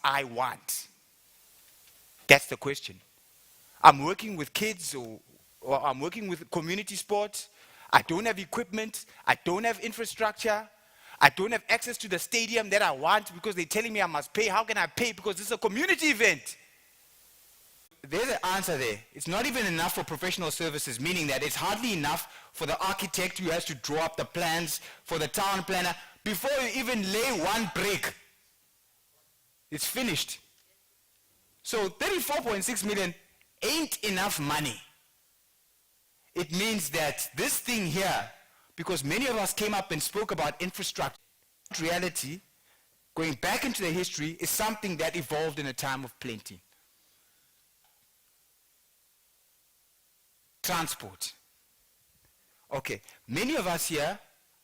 I want? That's the question. I'm working with kids or I'm working with community sports. I don't have equipment. I don't have infrastructure. I don't have access to the stadium that I want because they're telling me I must pay. How can I pay? Because this is a community event. There's the answer there. It's not even enough for professional services, meaning that it's hardly enough for the architect who has to draw up the plans, for the town planner. Before you even lay one brick, it's finished. So 34.6 million ain't enough money. It means that this thing here, because many of us came up and spoke about infrastructure, reality, going back into the history, is something that evolved in a time of plenty. Transport. Okay, many of us here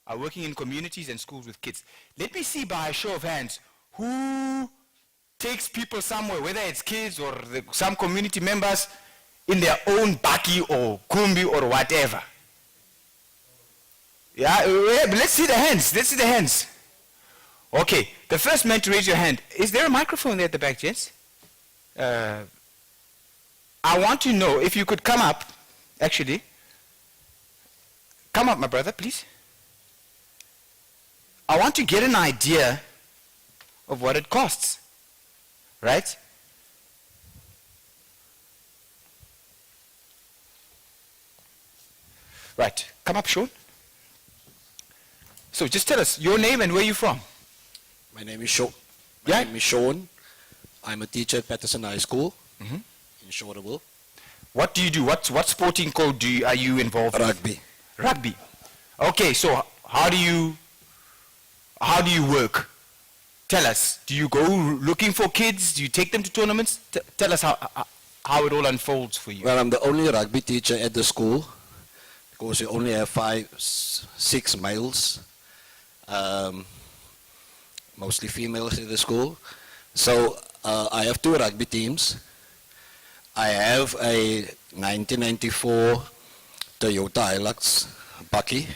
are working in communities and schools with kids. Let me see by a show of hands who takes people somewhere, whether it's kids or some community members, in their own baki or kumbi or whatever. Yeah, let's see the hands. Let's see the hands. Okay, the first man to raise your hand. Is there a microphone there at the back, gents? I want to know if you could come up, actually. Come up, my brother, please. I want to get an idea of what it costs. Right? Right. Come up, Sean. So just tell us your name and where you're from. My name is Sean. My name is Sean. I'm a teacher at Patterson High School in Shorterville. What do you do? What sporting code are you involved in? Rugby. Rugby. Okay, so how do you work? Tell us, do you go looking for kids? Do you take them to tournaments? Tell us how it all unfolds for you. Well, I'm the only rugby teacher at the school because we only have 6 males, mostly females in the school. So I have 2 rugby teams. I have a 1994 Toyota Hilux bakkie.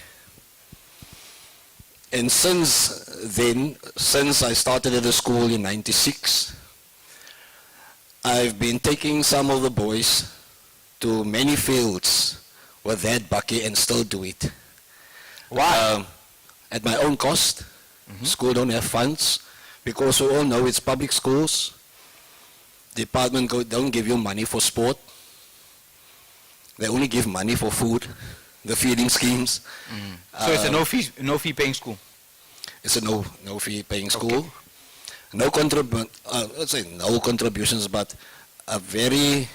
And since then, since I started at the school in 96, I've been taking some of the boys to many fields with that bakkie and still do it. Why? At my own cost. School don't have funds because we all know it's public schools. Department don't give you money for sport. They only give money for food, the feeding schemes. So it's a no fee paying school. It's a no fee paying school. Okay. Let's say no contributions, but a very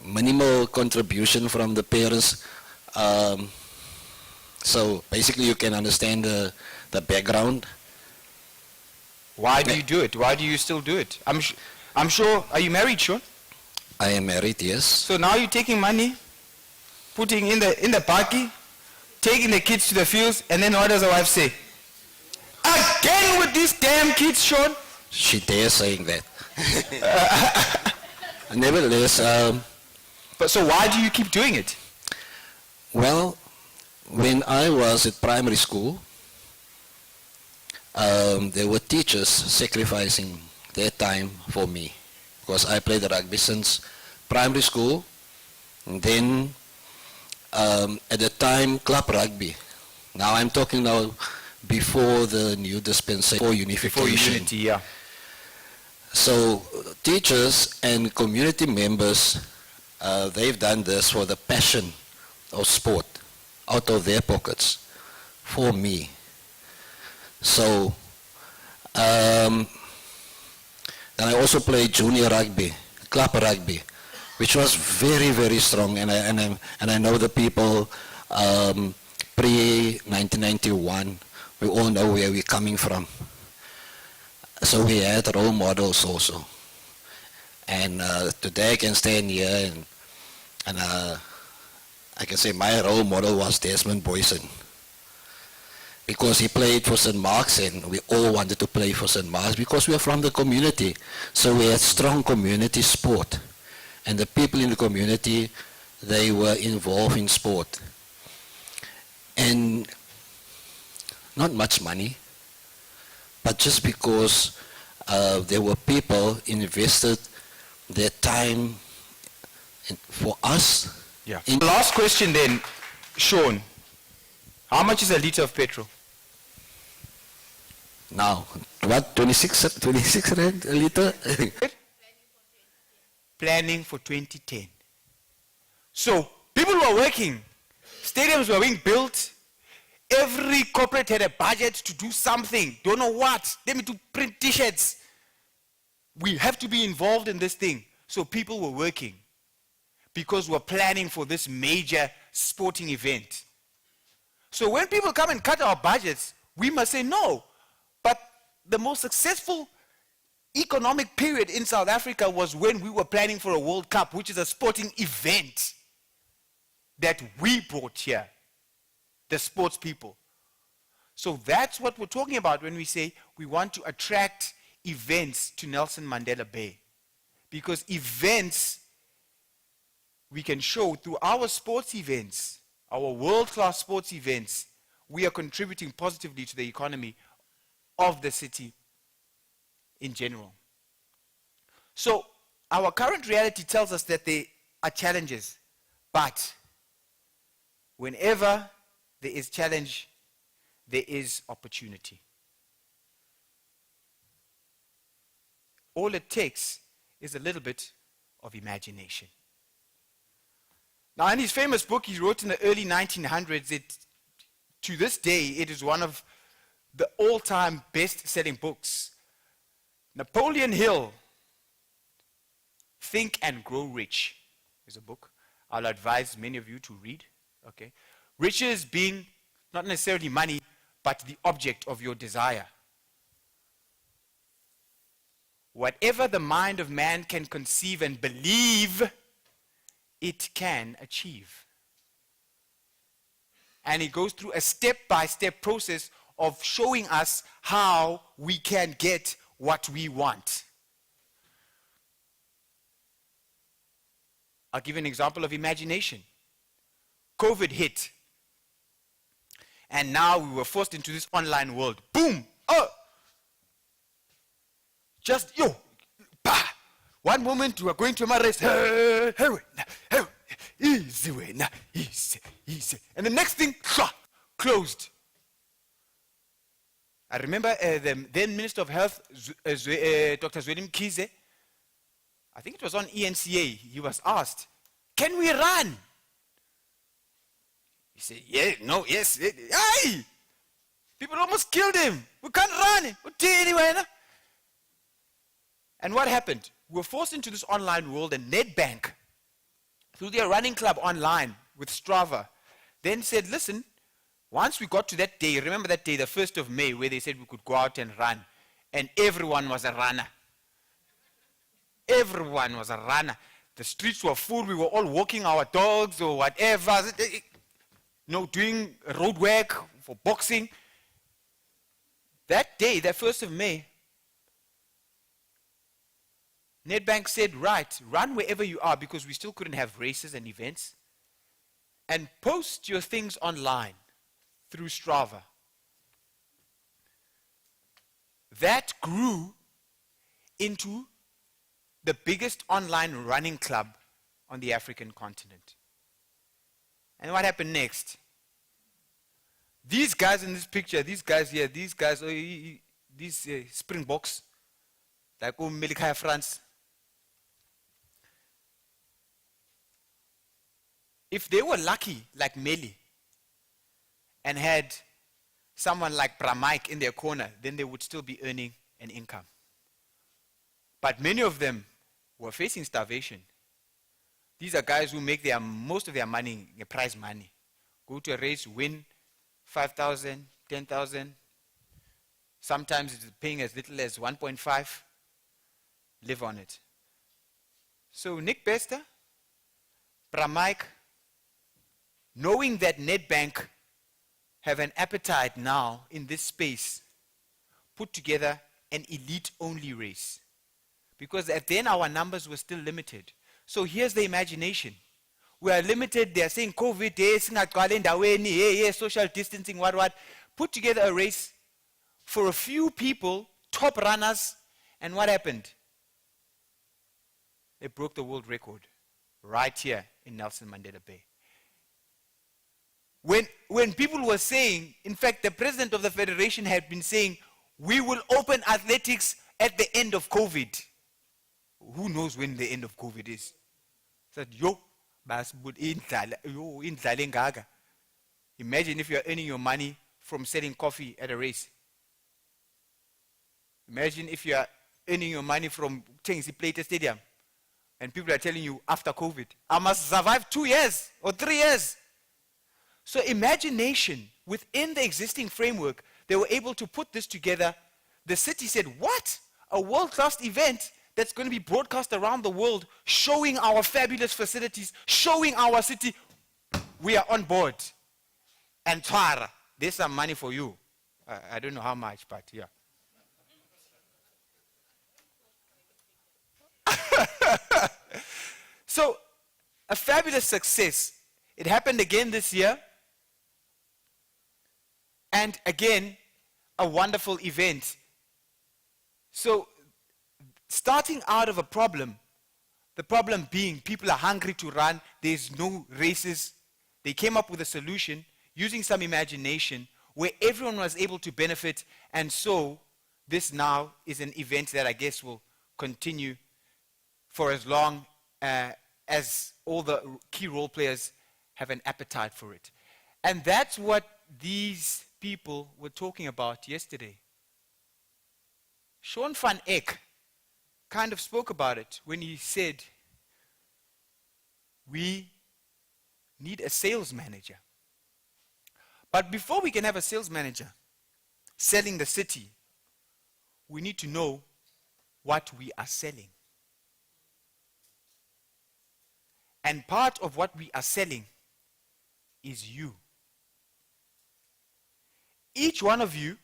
minimal contribution from the parents. So basically you can understand the background. Why do you do it? Why do you still do it? I'm sure, are you married, Sean? I am married, yes. So now you're taking money, putting in the bakkie, taking the kids to the fields, and then what does the wife say? Again with these damn kids, Sean? She dares saying that. Nevertheless, but so why do you keep doing it? Well, when I was at primary school, there were teachers sacrificing their time for me because I played rugby since primary school, and then at the time club rugby. Now I'm talking now before the new dispensation, before unification. Before unity, yeah. So teachers and community members, they've done this for the passion of sport out of their pockets for me. So then I also played junior rugby, club rugby, which was very, very strong. And I know the people pre-1991, we all know where we're coming from. So we had role models also. And today I can stand here and I can say my role model was Desmond Boyson. Because he played for St. Mark's and we all wanted to play for St. Mark's because we are from the community. So we had strong community sport. And the people in the community, they were involved in sport. And not much money, but just because there were people invested their time for us. Yeah. Last question then, Sean. How much is a liter of petrol? Now, what, 26 rand a liter? Planning for 2010. So, people were working. Stadiums were being built. Every corporate had a budget to do something. Don't know what. Let me to print t-shirts. We have to be involved in this thing. So people were working because we're planning for this major sporting event. So when people come and cut our budgets, we must say no. But the most successful economic period in South Africa was when we were planning for a World Cup, which is a sporting event that we brought here, the sports people. So that's what we're talking about when we say we want to attract events to Nelson Mandela Bay. Because events we can show through our sports events, our world-class sports events, we are contributing positively to the economy of the city in general. So our current reality tells us that there are challenges, but whenever there is challenge, there is opportunity. All it takes is a little bit of imagination. Now, in his famous book he wrote in the early 1900s, to this day, it is one of the all-time best-selling books. Napoleon Hill, Think and Grow Rich, is a book I'll advise many of you to read. Okay, riches being not necessarily money, but the object of your desire. Whatever the mind of man can conceive and believe, it can achieve. And it goes through a step-by-step process of showing us how we can get what we want. I'll give you an example of imagination. COVID hit. And now we were forced into this online world. Boom! Oh! Just, bah! One moment we are going to Mares. Easy way, easy. And the next thing, closed. I remember the then Minister of Health, Dr. Zwelim Kize, I think it was on ENCA, he was asked, can we run? He said, yes. Aye! People almost killed him. We can't run. And what happened? We were forced into this online world, and Nedbank, through their running club online with Strava, then said, listen, once we got to that day, remember that day, the 1st of May, where they said we could go out and run, and everyone was a runner. Everyone was a runner. The streets were full. We were all walking our dogs or whatever, doing road work for boxing. That day, that 1st of May, Nedbank said, right, run wherever you are, because we still couldn't have races and events, and post your things online through Strava. That grew into the biggest online running club on the African continent. And what happened next? These guys in this picture, these guys here, these Springboks, like Melikaya France, if they were lucky, like Meli, and had someone like Bramike in their corner, then they would still be earning an income. But many of them were facing starvation. These are guys who make most of their money in prize money. Go to a race, win 5,000, 10,000. Sometimes it's paying as little as 1.5. Live on it. So Nick Bester, Bramike, knowing that Nedbank have an appetite now in this space, put together an elite-only race. Because then our numbers were still limited. So here's the imagination. We are limited. They are saying COVID, social distancing, what. Put together a race for a few people, top runners, And what happened? They broke the world record right here in Nelson Mandela Bay. When people were saying, in fact, the president of the federation had been saying, we will open athletics at the end of COVID. Who knows when the end of COVID is? Said, imagine if you are earning your money from selling coffee at a race. Imagine if you are earning your money from Chengsi Plate Stadium and people are telling you after COVID, I must survive 2 years or 3 years. So imagination within the existing framework, they were able to put this together. The city said, what? A world-class event that's going to be broadcast around the world, showing our fabulous facilities, showing our city. We are on board. And Twara, there's some money for you. I don't know how much, but yeah. So, a fabulous success. It happened again this year. And again, a wonderful event. So, starting out of a problem, the problem being people are hungry to run, there's no races. They came up with a solution using some imagination where everyone was able to benefit, and so this now is an event that I guess will continue for as long as all the key role players have an appetite for it. And that's what these people were talking about yesterday. Sean van Eck kind of spoke about it when he said, we need a sales manager. But before we can have a sales manager selling the city, we need to know what we are selling. And part of what we are selling is you. Each one of you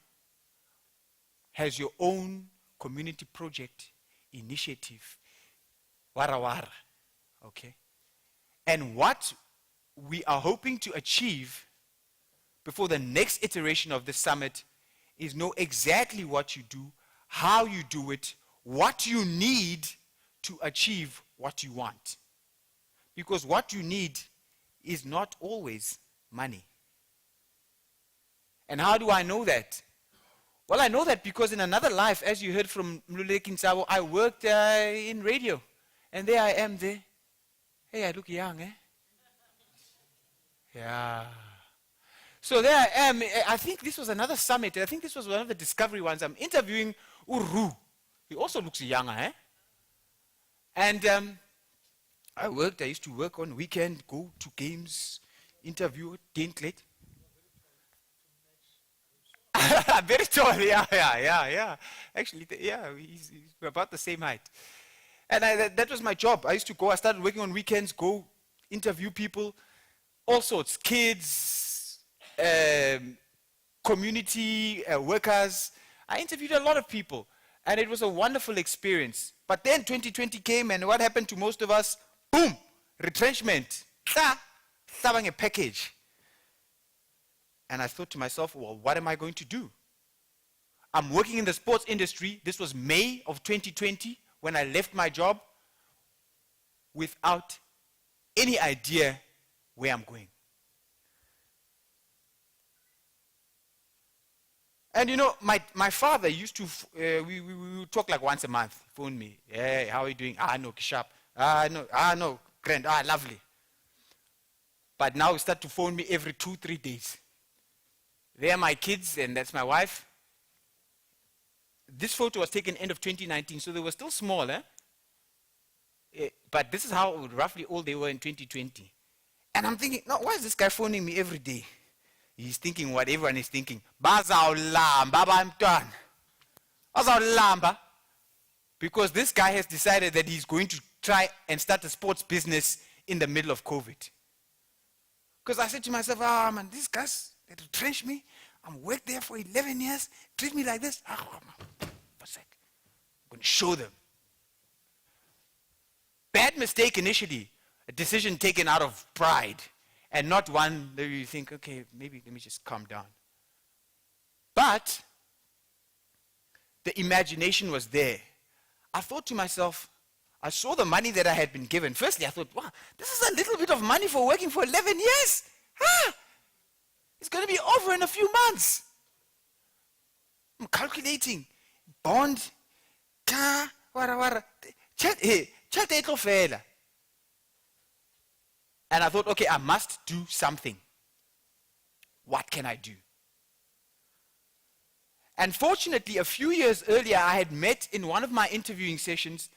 has your own community project, initiative, wara, okay? And what we are hoping to achieve before the next iteration of the summit is know exactly what you do, how you do it, what you need to achieve what you want. Because what you need is not always money. And how do I know that? Well, I know that because in another life, as you heard from Mluleki Nsabo, I worked in radio. And there I am there. Hey, I look young, eh? Yeah. So there I am. I think this was another summit. I think this was one of the discovery ones. I'm interviewing Uru. He also looks younger, eh? And I used to work on weekend, go to games, interview, Dinklate. Very tall, yeah. Actually, he's about the same height. And that was my job. I used to go, I started working on weekends, go interview people, all sorts, kids, community workers. I interviewed a lot of people, and it was a wonderful experience. But then 2020 came, and what happened to most of us? Boom! Retrenchment. Having a package. And I thought to myself, well, what am I going to do? I'm working in the sports industry. This was May of 2020 when I left my job without any idea where I'm going. And you know, my father used to, we would talk like once a month, phone me. Hey, how are you doing? No, sharp. No, grand. Lovely. But now he start to phone me every 2-3 days. They are my kids, and that's my wife. This photo was taken end of 2019, so they were still small, eh? But this is how roughly old they were in 2020. And I'm thinking, no, why is this guy phoning me every day? He's thinking what everyone is thinking. Bazawulamba bantwana. Bazawulamba. Because this guy has decided that he's going to try and start a sports business in the middle of COVID. Because I said to myself, man, these guys, they retrench me. I'm worked there for 11 years. Treat me like this. For a sec. I'm going to show them. Bad mistake initially. A decision taken out of pride. And not one that you think, okay, maybe let me just calm down. But the imagination was there. I thought to myself, I saw the money that I had been given. Firstly, I thought, wow, this is a little bit of money for working for 11 years. It's going to be over in a few months. I'm calculating. Bond, car, wara. And I thought, okay, I must do something. What can I do? And fortunately, a few years earlier, I had met in one of my interviewing sessions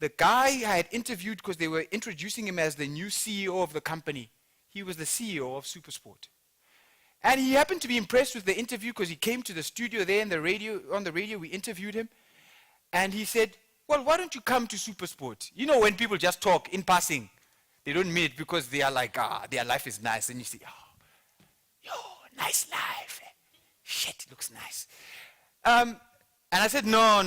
the guy I had interviewed because they were introducing him as the new CEO of the company. He was the CEO of Supersport. And he happened to be impressed with the interview because he came to the studio there on the radio, we interviewed him. And he said, well, why don't you come to Supersport? You know, when people just talk in passing, they don't mean it because they are like, their life is nice. And you say, nice life. Shit, it looks nice. And I said, no.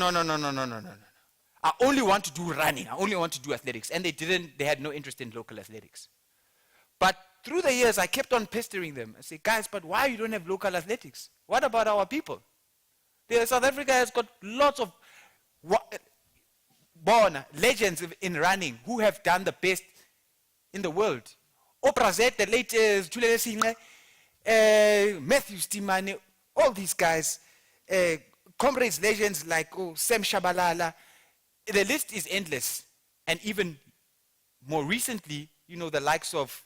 I only want to do running. I only want to do athletics. And they had no interest in local athletics. But through the years, I kept on pestering them. I say, guys, but why you don't have local athletics? What about our people? South Africa has got lots of born legends in running who have done the best in the world. Oprah Z, the late Julius Singh, Matthew Stimane, all these guys, comrades, legends like Sam Shabalala. The list is endless. And even more recently, the likes of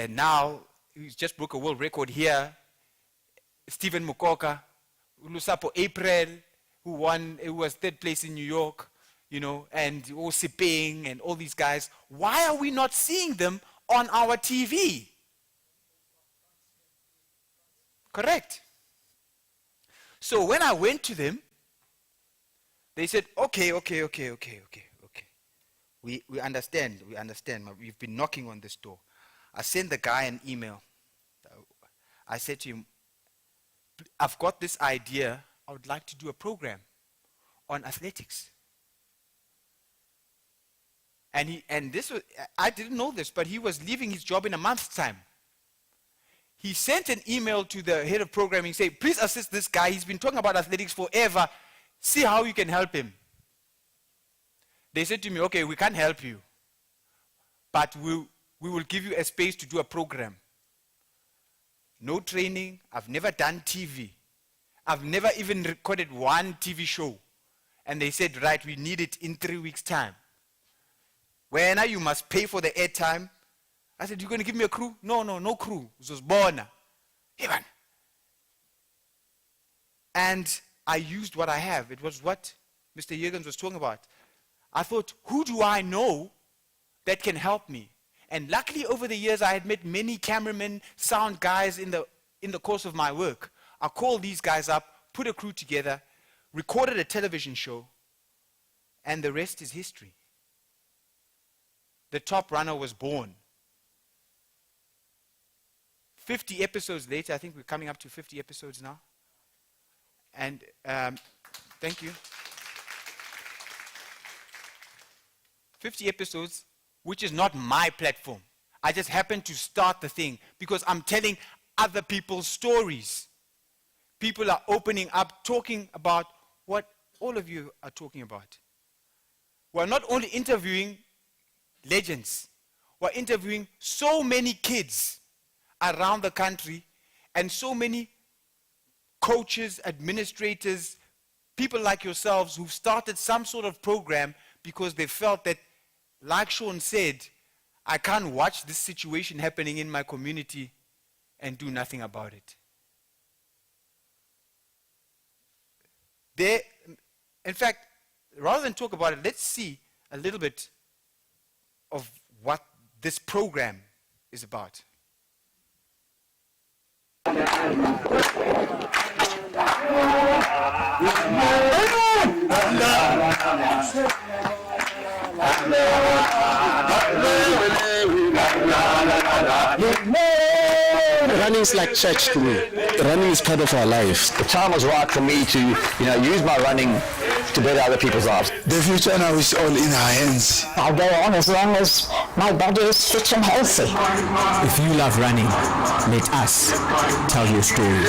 now, he's just broke a world record here, Stephen Mukoka, Lusapo April, who was third place in New York, and Osiping and all these guys. Why are we not seeing them on our TV? Correct. So when I went to them, they said, okay. We understand. We've been knocking on this door. I sent the guy an email. I said to him, I've got this idea. I would like to do a program on athletics. And this was, I didn't know this, but he was leaving his job in a month's time. He sent an email to the head of programming saying, please assist this guy. He's been talking about athletics forever. See how you can help him. They said to me, okay, we can't help you, but we will give you a space to do a program. No training. I've never done TV. I've never even recorded one TV show. And they said, right, we need it in 3 weeks' time. When you must pay for the airtime. I said, you're going to give me a crew? No crew. It was born. And I used what I have. It was what Mr. Jurgens was talking about. I thought, who do I know that can help me? And luckily over the years, I had met many cameramen, sound guys in the course of my work. I called these guys up, put a crew together, recorded a television show, and the rest is history. The Top Runner was born. 50 episodes later, I think we're coming up to 50 episodes now. And thank you. 50 episodes, which is not my platform. I just happened to start the thing because I'm telling other people's stories. People are opening up, talking about what all of you are talking about. We're not only interviewing legends, we're interviewing so many kids around the country and so many coaches, administrators, people like yourselves who've started some sort of program because they felt that, like Sean said, I can't watch this situation happening in my community and do nothing about it. In fact, rather than talk about it, let's see a little bit of what this program is about. Running is like church to me. Running is part of our lives. The time was right for me to, use my running to better other people's lives. The future now is all in our hands. I'll go on as long as my body is fit and healthy. If you love running, let us tell your story.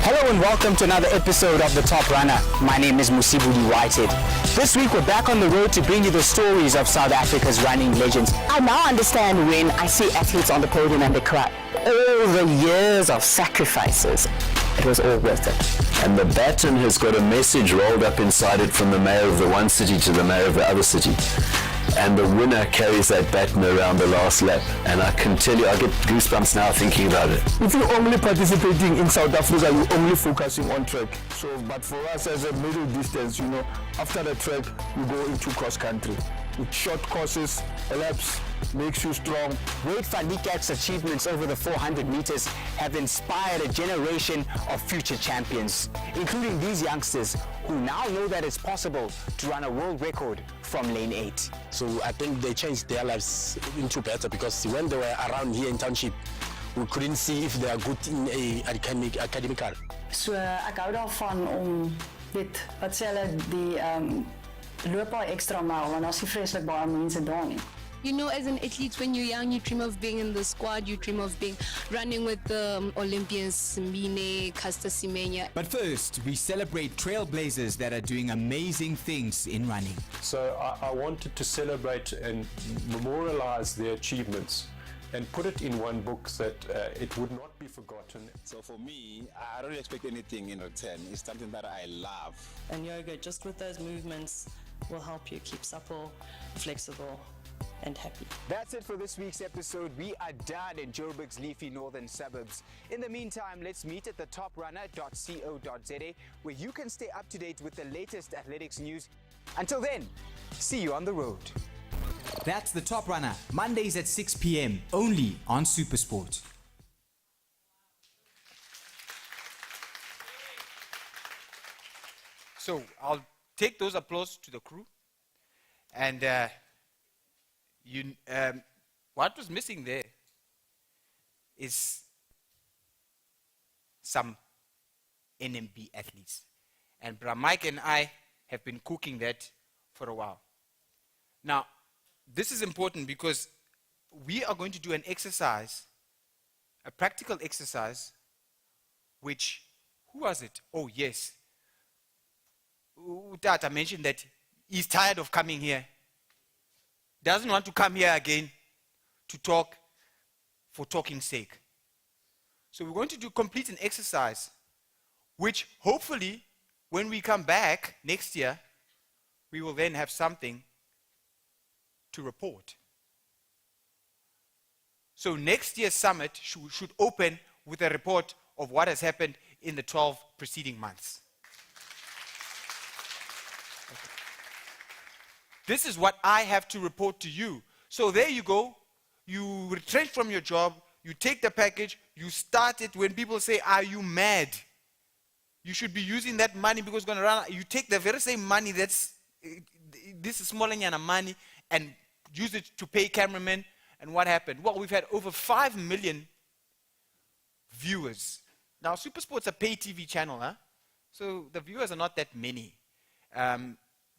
Hello and welcome to another episode of The Top Runner. My name is Musibudi Whitehead. This week we're back on the road to bring you the stories of South Africa's running legends. I now understand when I see athletes on the podium and they cry. All the years of sacrifices, it was all worth it. And the baton has got a message rolled up inside it from the mayor of the one city to the mayor of the other city. And the winner carries that baton around the last lap. And I can tell you, I get goosebumps now thinking about it. If you're only participating in South Africa, you're only focusing on track. So, but for us as a middle distance, you know, after the track, you go into cross country. With short courses, laps, makes you strong. Wade van Niekerk's achievements over the 400 meters have inspired a generation of future champions, including these youngsters who now know that it's possible to run a world record from lane 8. So I think they changed their lives into better because when they were around here in township, we couldn't see if they are good in a academical. So ek hou daarvan om dit wat sê hulle die loop al ekstra myl want daar's nie vreeslik baie mense daar nie. You know, as an athlete, when you're young, you dream of being in the squad, you dream of being running with the Olympians, Mine, Caster Semenya. But first, we celebrate trailblazers that are doing amazing things in running. So I wanted to celebrate and memorialize their achievements and put it in one book that it would not be forgotten. So for me, I don't expect anything in return. It's something that I love. And yoga, just with those movements, will help you keep supple, flexible, and happy. That's it for this week's episode. We are done in Joburg's leafy northern suburbs. In the meantime, let's meet at thetоprunner.co.za where you can stay up to date with the latest athletics news. Until then, see you on the road. That's The Top Runner, Mondays at 6 p.m. only on Supersport. So I'll take those applause to the crew. And what was missing there is some NMB athletes. And Bra Mike and I have been cooking that for a while. Now, this is important because we are going to do an exercise, a practical exercise, which, who was it? Oh, yes. Tata mentioned that he's tired of coming here. Doesn't want to come here again to talk for talking's sake. So we're going to complete an exercise, which hopefully, when we come back next year, we will then have something to report. So next year's summit should open with a report of what has happened in the 12 preceding months. Okay. This is what I have to report to you. So there you go. You retrench from your job, you take the package, you start it. When people say, are you mad? You should be using that money because it's going to run out. You take the very same money this is smaller than money and use it to pay cameramen. And what happened? Well, we've had over 5 million viewers. Now, SuperSport's a pay TV channel, huh? So the viewers are not that many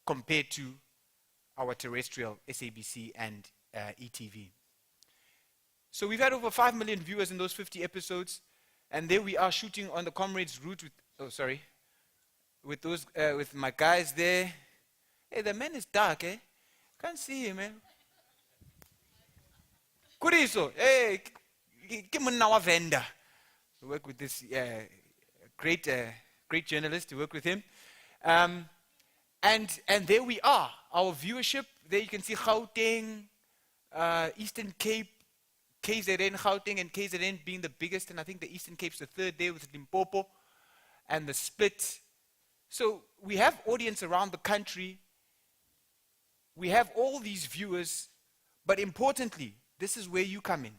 compared to our terrestrial SABC and ETV. So we've had over 5 million viewers in those 50 episodes. And there we are shooting on the Comrades route with my guys there. Hey, the man is dark, eh? Can't see him, man. Kuriso, hey, Kimunawa vendor. We work with this great journalist to work with him. And there we are, our viewership. There you can see Gauteng, Eastern Cape, KZN, Gauteng and KZN being the biggest, and I think the Eastern Cape's the third there with Limpopo and the split. So we have audience around the country. We have all these viewers, but importantly, this is where you come in.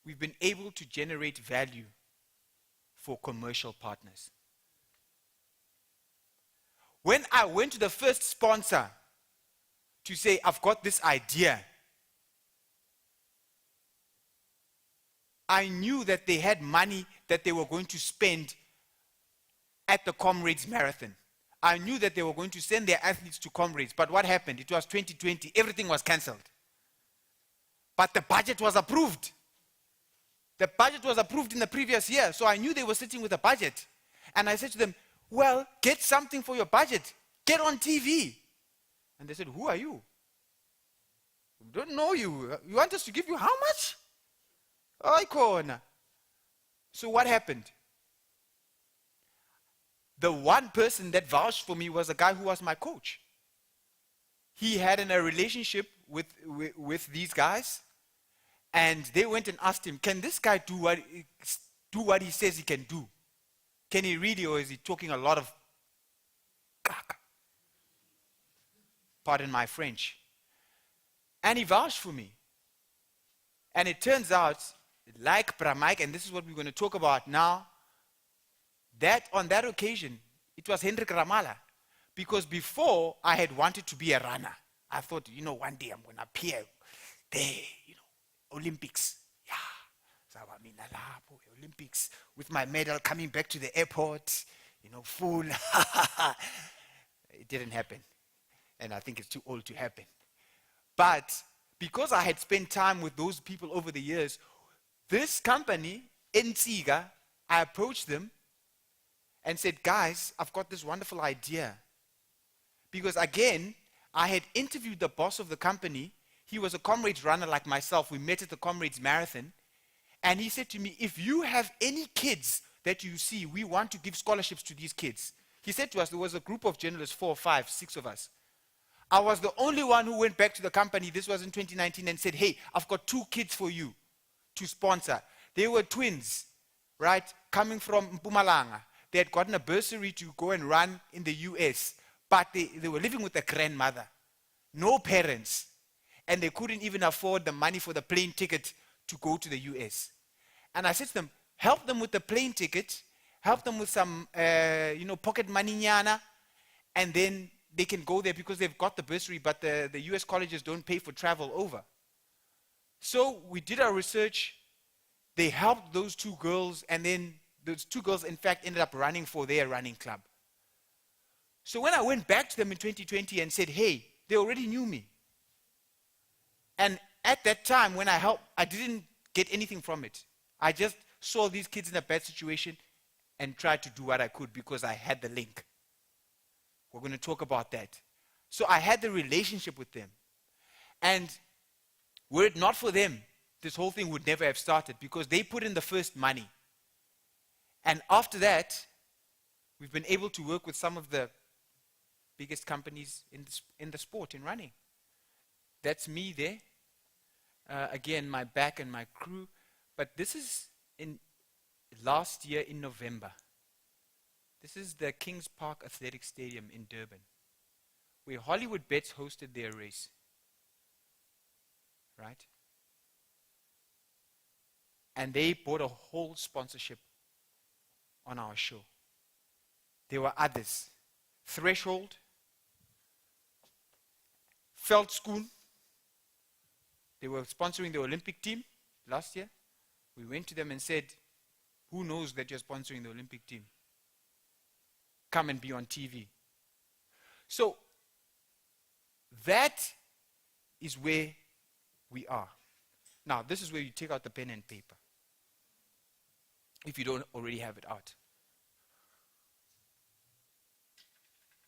We've been able to generate value for commercial partners. When I went to the first sponsor to say, I've got this idea, I knew that they had money that they were going to spend at the Comrades Marathon. I knew that they were going to send their athletes to Comrades, but what happened? It was 2020, everything was cancelled. But the budget was approved. The budget was approved in the previous year, so I knew they were sitting with a budget. And I said to them, well, get something for your budget. Get on TV. And they said, who are you? We don't know you. You want us to give you how much? Oikona. So what happened? The one person that vouched for me was a guy who was my coach. He had a relationship with these guys, and they went and asked him, can this guy do what he says he can do? Can he really, or is he talking a lot of caca? Pardon my French. And he vouched for me. And it turns out, like Pramike, and this is what we're going to talk about now, that on that occasion, it was Hendrik Ramala. Because before, I had wanted to be a runner. I thought, one day I'm going to appear there, Olympics. Yeah. Olympics. With my medal coming back to the airport, full. It didn't happen. And I think it's too old to happen. But because I had spent time with those people over the years, this company, Ntsiga, I approached them and said, guys, I've got this wonderful idea. Because again, I had interviewed the boss of the company. He was a Comrades runner like myself. We met at the Comrades Marathon. And he said to me, if you have any kids that you see, we want to give scholarships to these kids. He said to us, there was a group of journalists, 4, 5, 6 of us. I was the only one who went back to the company, this was in 2019, and said, hey, I've got 2 kids for you to sponsor. They were twins, right, coming from Mpumalanga. They had gotten a bursary to go and run in the US, but they were living with a grandmother, no parents, and they couldn't even afford the money for the plane ticket to go to the US. And I said to them, help them with the plane ticket, help them with some, pocket money nyana, and then they can go there because they've got the bursary, but the US colleges don't pay for travel over. So we did our research. They helped those 2 girls, and then those 2 girls, in fact, ended up running for their running club. So when I went back to them in 2020 and said, hey, they already knew me. And at that time, when I helped, I didn't get anything from it. I just saw these kids in a bad situation and tried to do what I could because I had the link. We're going to talk about that. So I had the relationship with them. And were it not for them, this whole thing would never have started because they put in the first money. And after that, we've been able to work with some of the biggest companies in the sport, in running. That's me there. Again, my back and my crew. But this is in last year in November. This is the Kings Park Athletic Stadium in Durban, where Hollywood Bets hosted their race. Right? And they bought a whole sponsorship on our show. There were others. Threshold, Veldskoen. They were sponsoring the Olympic team last year. We went to them and said, who knows that you're sponsoring the Olympic team? Come and be on TV. So that is where we are. Now, this is where you take out the pen and paper, if you don't already have it out.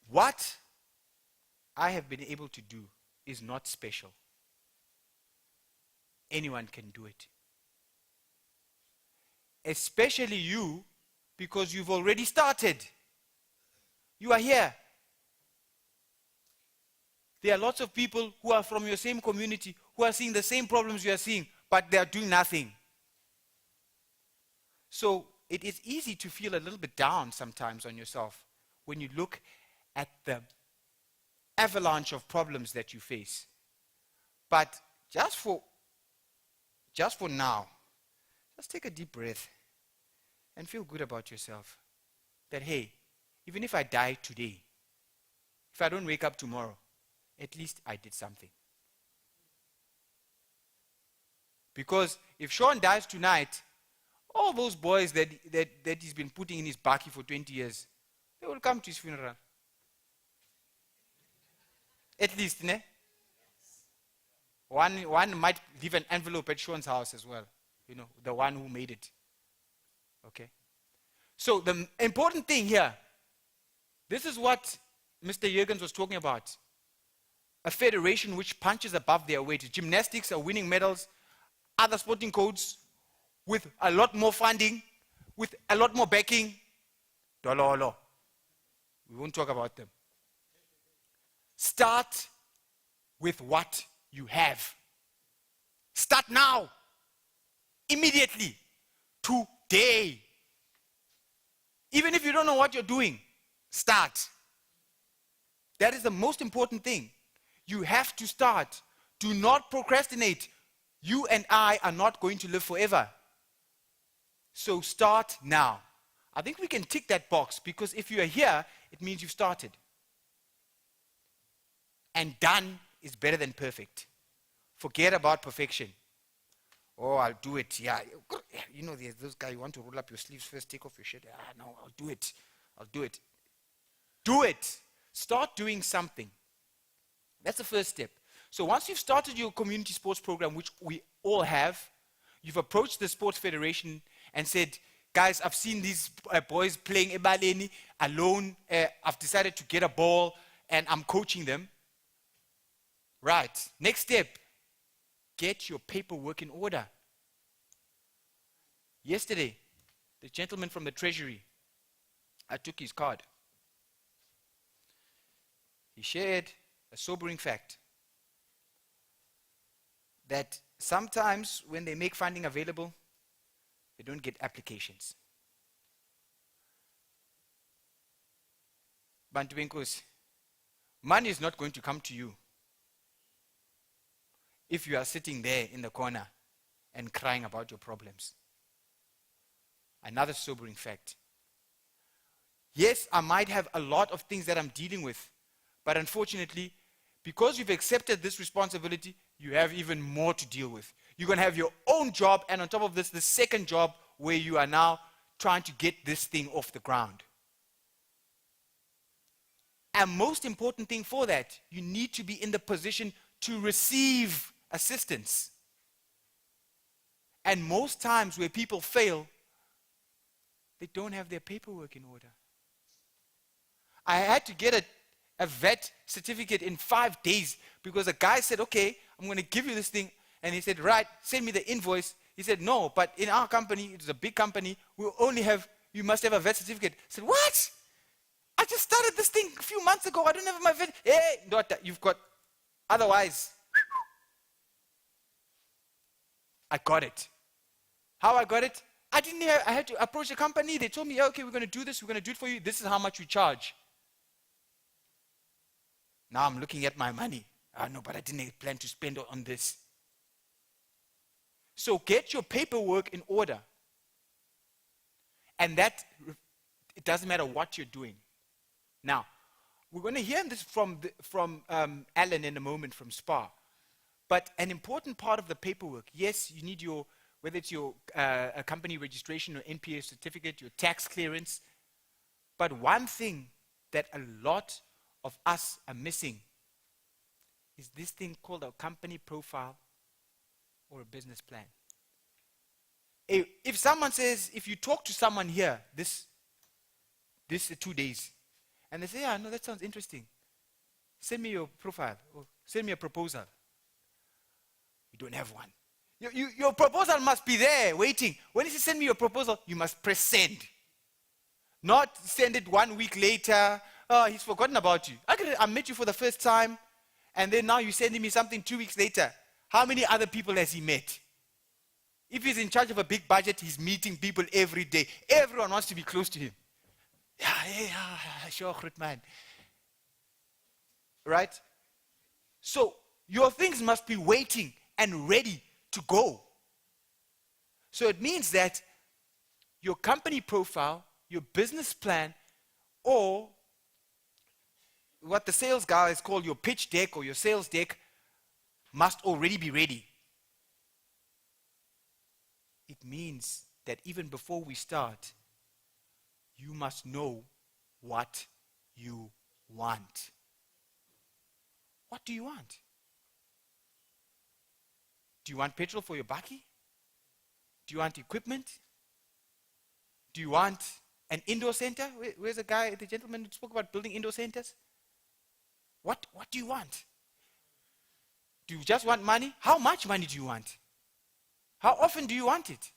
What I have been able to do is not special. Anyone can do it. Especially you, because you've already started. You are here. There are lots of people who are from your same community who are seeing the same problems you are seeing, but they are doing nothing. So it is easy to feel a little bit down sometimes on yourself when you look at the avalanche of problems that you face. But just for now, just take a deep breath and feel good about yourself. That, hey, even if I die today, if I don't wake up tomorrow, at least I did something. Because if Sean dies tonight, all those boys that he's been putting in his bakkie for 20 years They will come to his funeral. At least, ne? One might leave an envelope at Sean's house as well. You know, the one who made it. Okay? So the important thing here, this is what Mr. Jurgens was talking about. A federation which punches above their weight. Gymnastics are winning medals, other sporting codes with a lot more funding, with a lot more backing. Dololo. We won't talk about them. Start with what you have. Start now. Immediately. Today. Even if you don't know what you're doing, start. That is the most important thing. You have to start. Do not procrastinate. You and I are not going to live forever. So start now. I think we can tick that box because if you are here, it means you've started. And done is better than perfect. Forget about perfection. Oh, I'll do it. Yeah, you know, there's those guys, you want to roll up your sleeves first, take off your shirt. Ah, no, I'll do it. I'll do it. Do it. Start doing something. That's the first step. So once you've started your community sports program, which we all have, you've approached the sports federation and said, guys, I've seen these boys playing ebaleni alone. I've decided to get a ball and I'm coaching them. Right. Next step, get your paperwork in order. Yesterday, the gentleman from the treasury, I took his card. He shared a sobering fact that sometimes when they make funding available, they don't get applications. Bantu benkosi, money is not going to come to you if you are sitting there in the corner and crying about your problems. Another sobering fact. Yes, I might have a lot of things that I'm dealing with, but unfortunately, because you've accepted this responsibility, you have even more to deal with. You're going to have your own job, and on top of this, the second job where you are now trying to get this thing off the ground. And most important thing for that, you need to be in the position to receive assistance. And most times where people fail, they don't have their paperwork in order. I had to get a vet certificate in 5 days because a guy said, okay, I'm going to give you this thing. And he said, right, send me the invoice. He said, no, but in our company, it's a big company, you must have a vet certificate. I said, what? I just started this thing a few months ago. I don't have my vet. Hey, daughter, you've got, otherwise. I got it. How I got it? I had to approach the company. They told me, okay, we're going to do this. We're going to do it for you. This is how much we charge. Now I'm looking at my money. No, but I didn't plan to spend on this. So get your paperwork in order. And that, it doesn't matter what you're doing. Now, we're going to hear this from Alan in a moment from SPA. But an important part of the paperwork, yes, you need your, whether it's your a company registration or NPA certificate, your tax clearance. But one thing that a lot of us are missing is this thing called a company profile or a business plan. If someone says, if you talk to someone here, this 2 days, and they say, yeah, no, that sounds interesting. Send me your profile or send me a proposal. You don't have one. Your proposal must be there waiting. When you say send me your proposal, you must press send. Not send it 1 week later. Oh, he's forgotten about you. I met you for the first time, and then now you're sending me something 2 weeks later. How many other people has he met? If he's in charge of a big budget, he's meeting people every day. Everyone wants to be close to him. Yeah, sure, good man. Right? So, your things must be waiting and ready to go. So it means that your company profile, your business plan, or what the sales guys call your pitch deck or your sales deck must already be ready. It means that even before we start, you must know what you want. What do you want? Do you want petrol for your bakkie? Do you want equipment? Do you want an indoor center? Where's the gentleman who spoke about building indoor centers? What do you want? Do you just want money? How much money do you want? How often do you want it?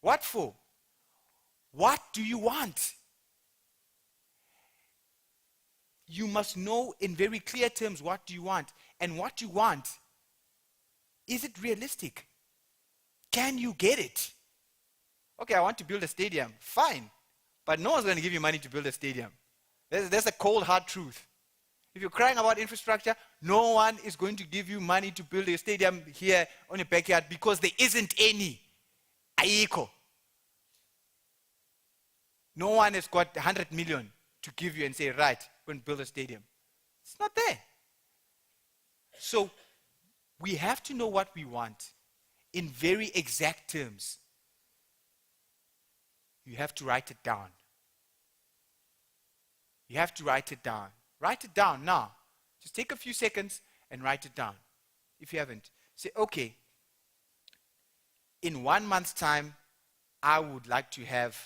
What for? What do you want? You must know in very clear terms what do you want. And what you want, is it realistic? Can you get it? Okay, I want to build a stadium. Fine. But no one's going to give you money to build a stadium. That's a cold, hard truth. If you're crying about infrastructure, no one is going to give you money to build a stadium here on your backyard because there isn't any. Ayiko. No one has got 100 million to give you and say, right, go and build a stadium. It's not there. So we have to know what we want in very exact terms. You have to write it down. You have to write it down. Write it down now. Just take a few seconds and write it down. If you haven't, say, okay, in 1 month's time, I would like to have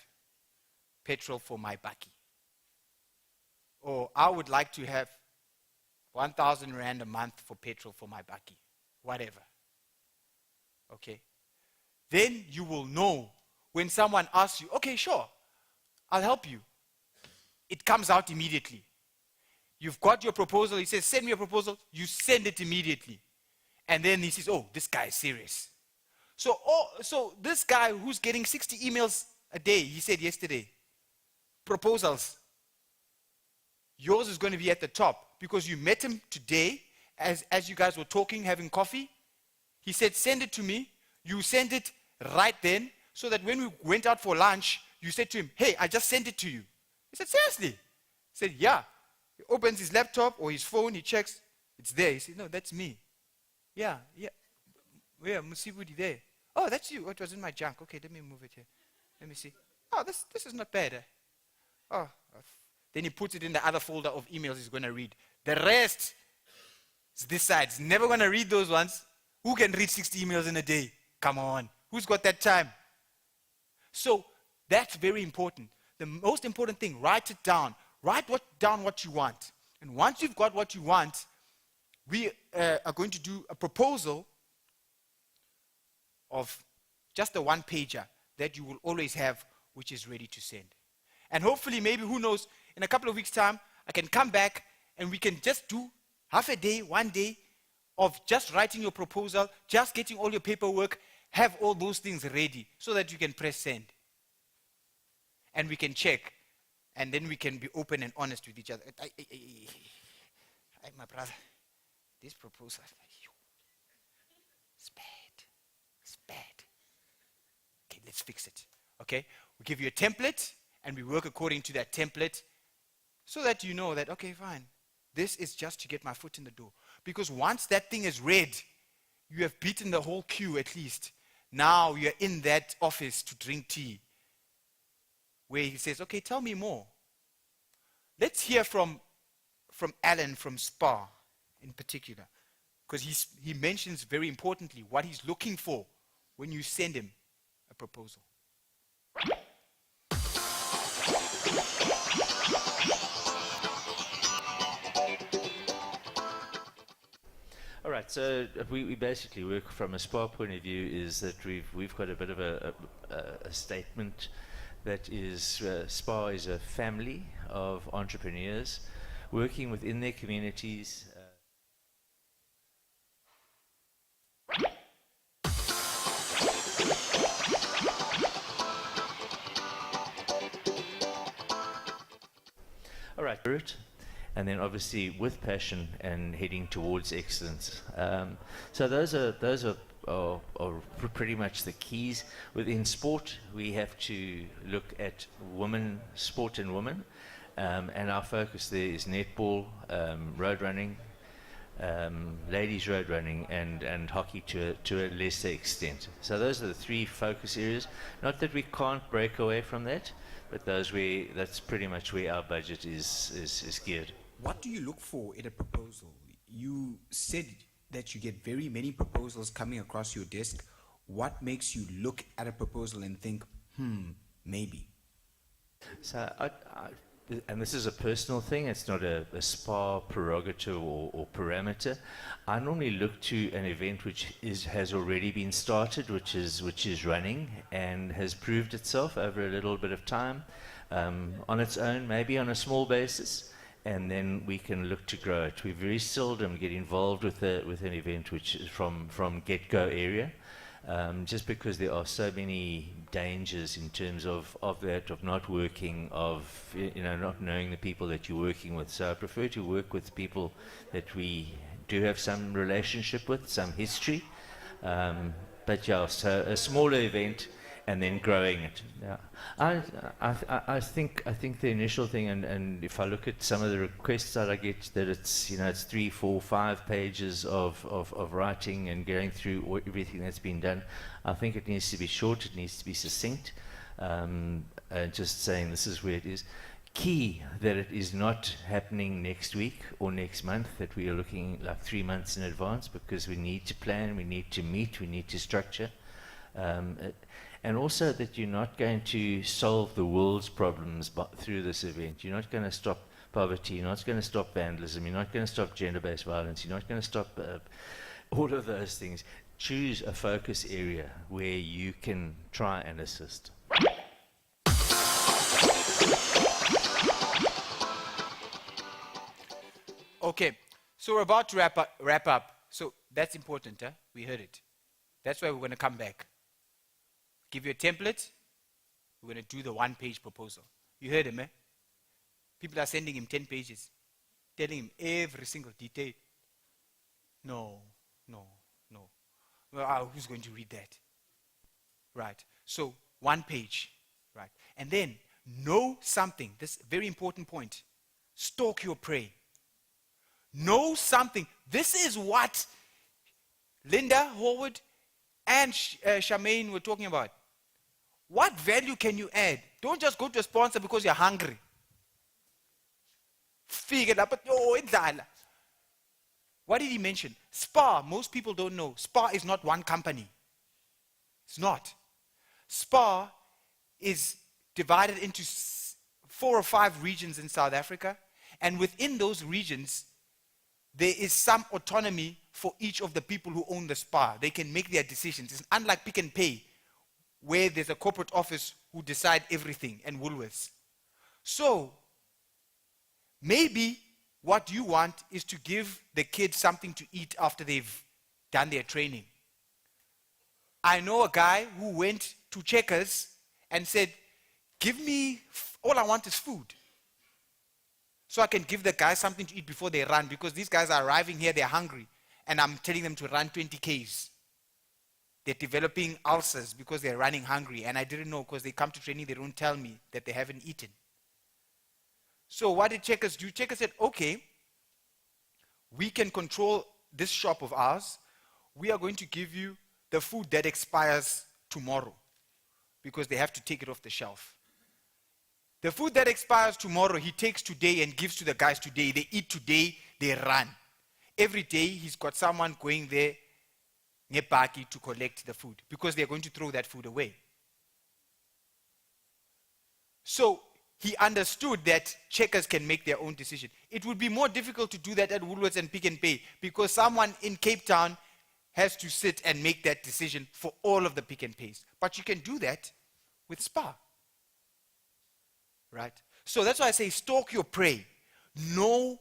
petrol for my bakkie. Or I would like to have 1,000 rand a month for petrol for my bakkie. Whatever. Okay? Then you will know when someone asks you, okay, sure, I'll help you. It comes out immediately. You've got your proposal. He says, send me a proposal. You send it immediately. And then he says, oh, this guy is serious. So this guy who's getting 60 emails a day, he said yesterday, proposals, yours is going to be at the top because you met him today as you guys were talking, having coffee. He said, send it to me. You send it right then so that when we went out for lunch, you said to him, hey, I just sent it to you. He said, seriously? He said, yeah. He opens his laptop or his phone, he checks, it's there. He said, no, that's me. Yeah. Where, Musibudi there? Oh, that's you. Oh, it was in my junk. Okay, let me move it here. Let me see. Oh, this is not bad. Oh, then he puts it in the other folder of emails he's going to read. The rest is this side. He's never going to read those ones. Who can read 60 emails in a day? Come on. Who's got that time? So that's very important. The most important thing, write it down. Write down what you want. And once you've got what you want, we are going to do a proposal of just a one-pager that you will always have, which is ready to send. And hopefully, maybe, who knows, in a couple of weeks' time, I can come back and we can just do half a day, 1 day of just writing your proposal, just getting all your paperwork, have all those things ready so that you can press send. And we can check. And then we can be open and honest with each other. My brother, this proposal, it's bad. It's bad. Okay, let's fix it. Okay? We give you a template and we work according to that template so that you know that, okay, fine. This is just to get my foot in the door. Because once that thing is read, you have beaten the whole queue at least. Now you're in that office to drink tea, where he says, okay, tell me more. Let's hear from Alan from SPA in particular, because he mentions very importantly what he's looking for when you send him a proposal. All right, so we basically work from a SPA point of view is that we've got a bit of a statement that is SPA is a family of entrepreneurs working within their communities. All right, and then obviously with passion and heading towards excellence. So those are pretty much the keys. Within sport, we have to look at women, sport and women, and our focus there is netball, road running, ladies road running, and hockey to a lesser extent. So those are the three focus areas. Not that we can't break away from that, but that's pretty much where our budget is geared. What do you look for in a proposal? You said that you get very many proposals coming across your desk. What makes you look at a proposal and think, maybe? So, and this is a personal thing, it's not a SPA prerogative or parameter. I normally look to an event which has already been started, which is running and has proved itself over a little bit of time, on its own, maybe on a small basis, and then we can look to grow it. We very seldom get involved with an event which is from get-go area. Just because there are so many dangers in terms of that, of not working, of not knowing the people that you're working with. So I prefer to work with people that we do have some relationship with, some history. But yeah, so a smaller event and then growing it. Yeah, I think the initial thing, and if I look at some of the requests that I get, that it's 3, 4, 5 pages of writing and going through everything that's been done. I think it needs to be short, it needs to be succinct, just saying this is where it is. Key that it is not happening next week or next month, that we are looking like 3 months in advance, because we need to plan, we need to meet, we need to structure. And also that you're not going to solve the world's problems through this event. You're not going to stop poverty, you're not going to stop vandalism, you're not going to stop gender-based violence, you're not going to stop all of those things. Choose a focus area where you can try and assist. Okay, so we're about to wrap up. So that's important, huh? We heard it. That's why we're going to come back. Give you a template. We're going to do the 1-page proposal. You heard him, eh? People are sending him 10 pages, telling him every single detail. No. Well, who's going to read that? Right. So 1 page. Right. And then know something. This very important point. Stalk your prey. Know something. This is what Linda, Howard, and Charmaine were talking about. What value can you add? Don't just go to a sponsor because you're hungry. Figure it out. What did he mention? SPA, most people don't know. SPA is not one company. It's not. SPA is divided into 4 or 5 regions in South Africa, and within those regions, there is some autonomy for each of the people who own the SPA. They can make their decisions. It's unlike Pick and Pay, where there's a corporate office who decide everything, and Woolworths. So, maybe what you want is to give the kids something to eat after they've done their training. I know a guy who went to Checkers and said, give me, all I want is food. So I can give the guys something to eat before they run, because these guys are arriving here, they're hungry, and I'm telling them to run 20 Ks. They're developing ulcers because they're running hungry, and I didn't know, because they come to training, they don't tell me that they haven't eaten. So what did Checkers do? Checkers said, okay, we can control this shop of ours. We are going to give you the food that expires tomorrow, because they have to take it off the shelf. The food that expires tomorrow, he takes today and gives to the guys today. They eat today, they run. Every day, he's got someone going there to collect the food, because they're going to throw that food away. So he understood that Checkers can make their own decision. It would be more difficult to do that at Woolworths and Pick and Pay, because someone in Cape Town has to sit and make that decision for all of the Pick and Pays. But you can do that with SPA. Right? So that's why I say stalk your prey. Know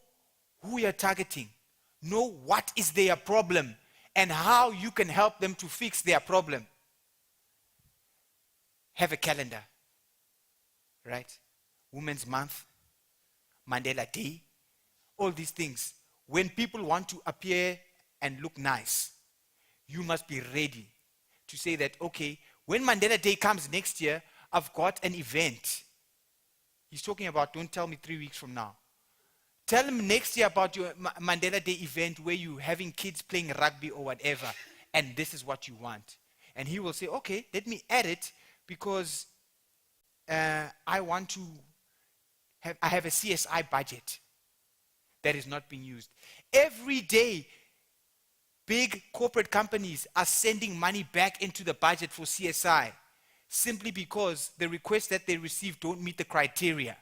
who you're targeting. Know what is their problem and how you can help them to fix their problem. Have a calendar. Right? Women's Month, Mandela Day, all these things. When people want to appear and look nice, you must be ready to say that, okay, when Mandela Day comes next year, I've got an event. He's talking about, don't tell me 3 weeks from now. Tell him next year about your Mandela Day event where you're having kids playing rugby or whatever, and this is what you want. And he will say, okay, let me add it, because I want to I have a CSI budget that is not being used. Every day, big corporate companies are sending money back into the budget for CSI simply because the requests that they receive don't meet the criteria.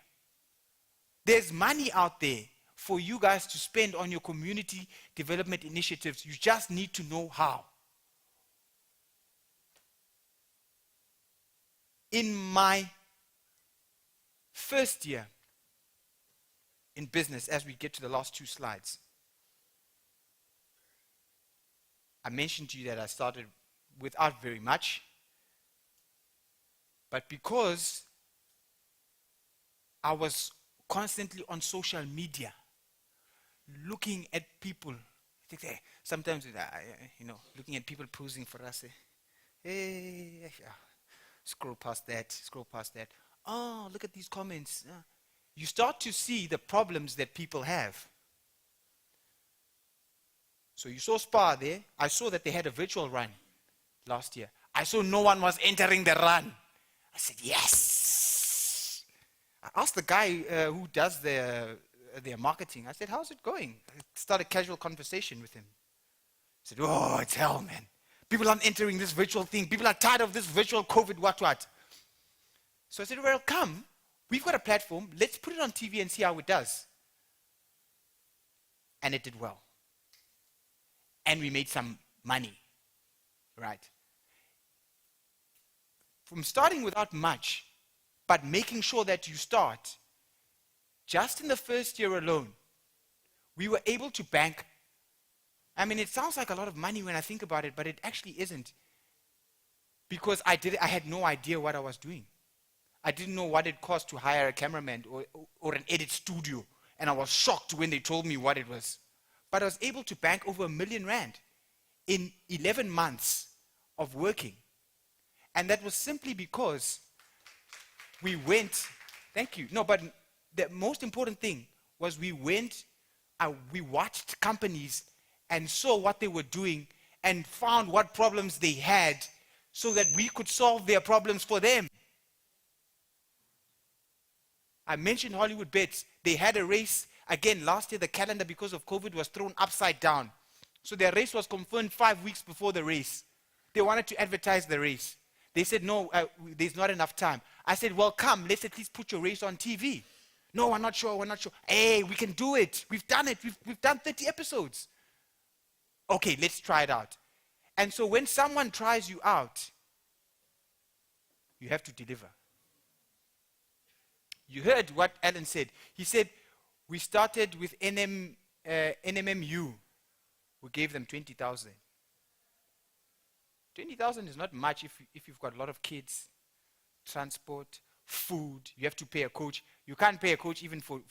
There's money out there for you guys to spend on your community development initiatives. You just need to know how. In my first year in business, as we get to the last 2 slides, I mentioned to you that I started without very much, but because I was constantly on social media, looking at people, sometimes, looking at people posing for us, scroll past that. Oh, look at these comments. You start to see the problems that people have. So you saw Spa there. I saw that they had a virtual run last year. I saw no one was entering the run. I said, yes. I asked the guy who does their marketing. I said, how's it going? I started a casual conversation with him. I said, oh, it's hell, man. People aren't entering this virtual thing. People are tired of this virtual COVID what. So I said, well, come. We've got a platform. Let's put it on TV and see how it does. And it did well. And we made some money, right? From starting without much, but making sure that you start, just in the first year alone, we were able to bank. I mean, it sounds like a lot of money when I think about it, but it actually isn't. Because I had no idea what I was doing. I didn't know what it cost to hire a cameraman or an edit studio. And I was shocked when they told me what it was. But I was able to bank over R1 million in 11 months of working. And that was simply because we went, thank you. No, but the most important thing was we watched companies and saw what they were doing and found what problems they had so that we could solve their problems for them. I mentioned Hollywood Bets. They had a race. Again, last year the calendar, because of COVID, was thrown upside down. So their race was confirmed 5 weeks before the race. They wanted to advertise the race. They said, no, there's not enough time. I said, well, come, let's at least put your race on TV. No, we're not sure. Hey, we can do it. We've done it. We've done 30 episodes. Okay, let's try it out. And so when someone tries you out, you have to deliver. You heard what Alan said. He said, we started with NMMU. We gave them 20,000. 20,000 is not much if you've got a lot of kids, transport, food. You have to pay a coach. You can't pay a coach even for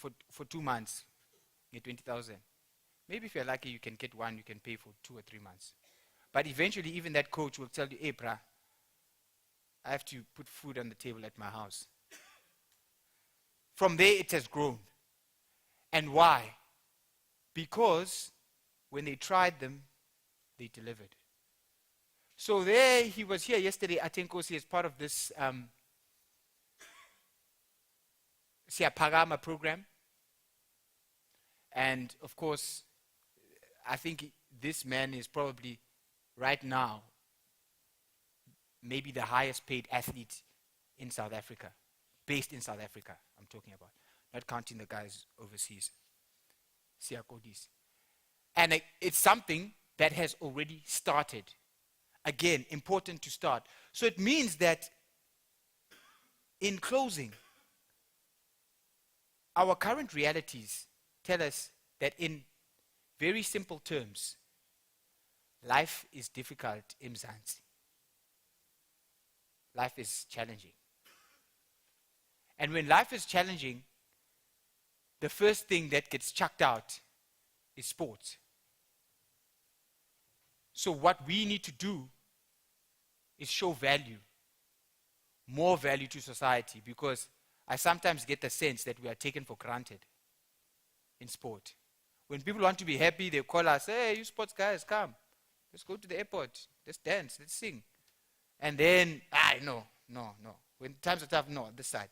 2 months. Get 20,000. Maybe if you're lucky, you can get one. You can pay for 2 or 3 months. But eventually, even that coach will tell you, hey, brah, I have to put food on the table at my house. From there, it has grown. And why? Because when they tried them, they delivered. So there, he was here yesterday, Atenkosi, as part of this Siyapagama program. And of course, I think this man is probably, right now, maybe the highest paid athlete in South Africa. Based in South Africa, I'm talking about. Not counting the guys overseas. Siyakodis. And it's something that has already started. Again, important to start. So it means that, in closing, our current realities tell us that in very simple terms, life is difficult in Mzansi. Life is challenging. And when life is challenging, the first thing that gets chucked out is sports. So what we need to do is show value, more value to society, because I sometimes get the sense that we are taken for granted in sport. When people want to be happy, they call us, hey, you sports guys, come. Let's go to the airport. Let's dance. Let's sing. And then, no. When times are tough, no, this side.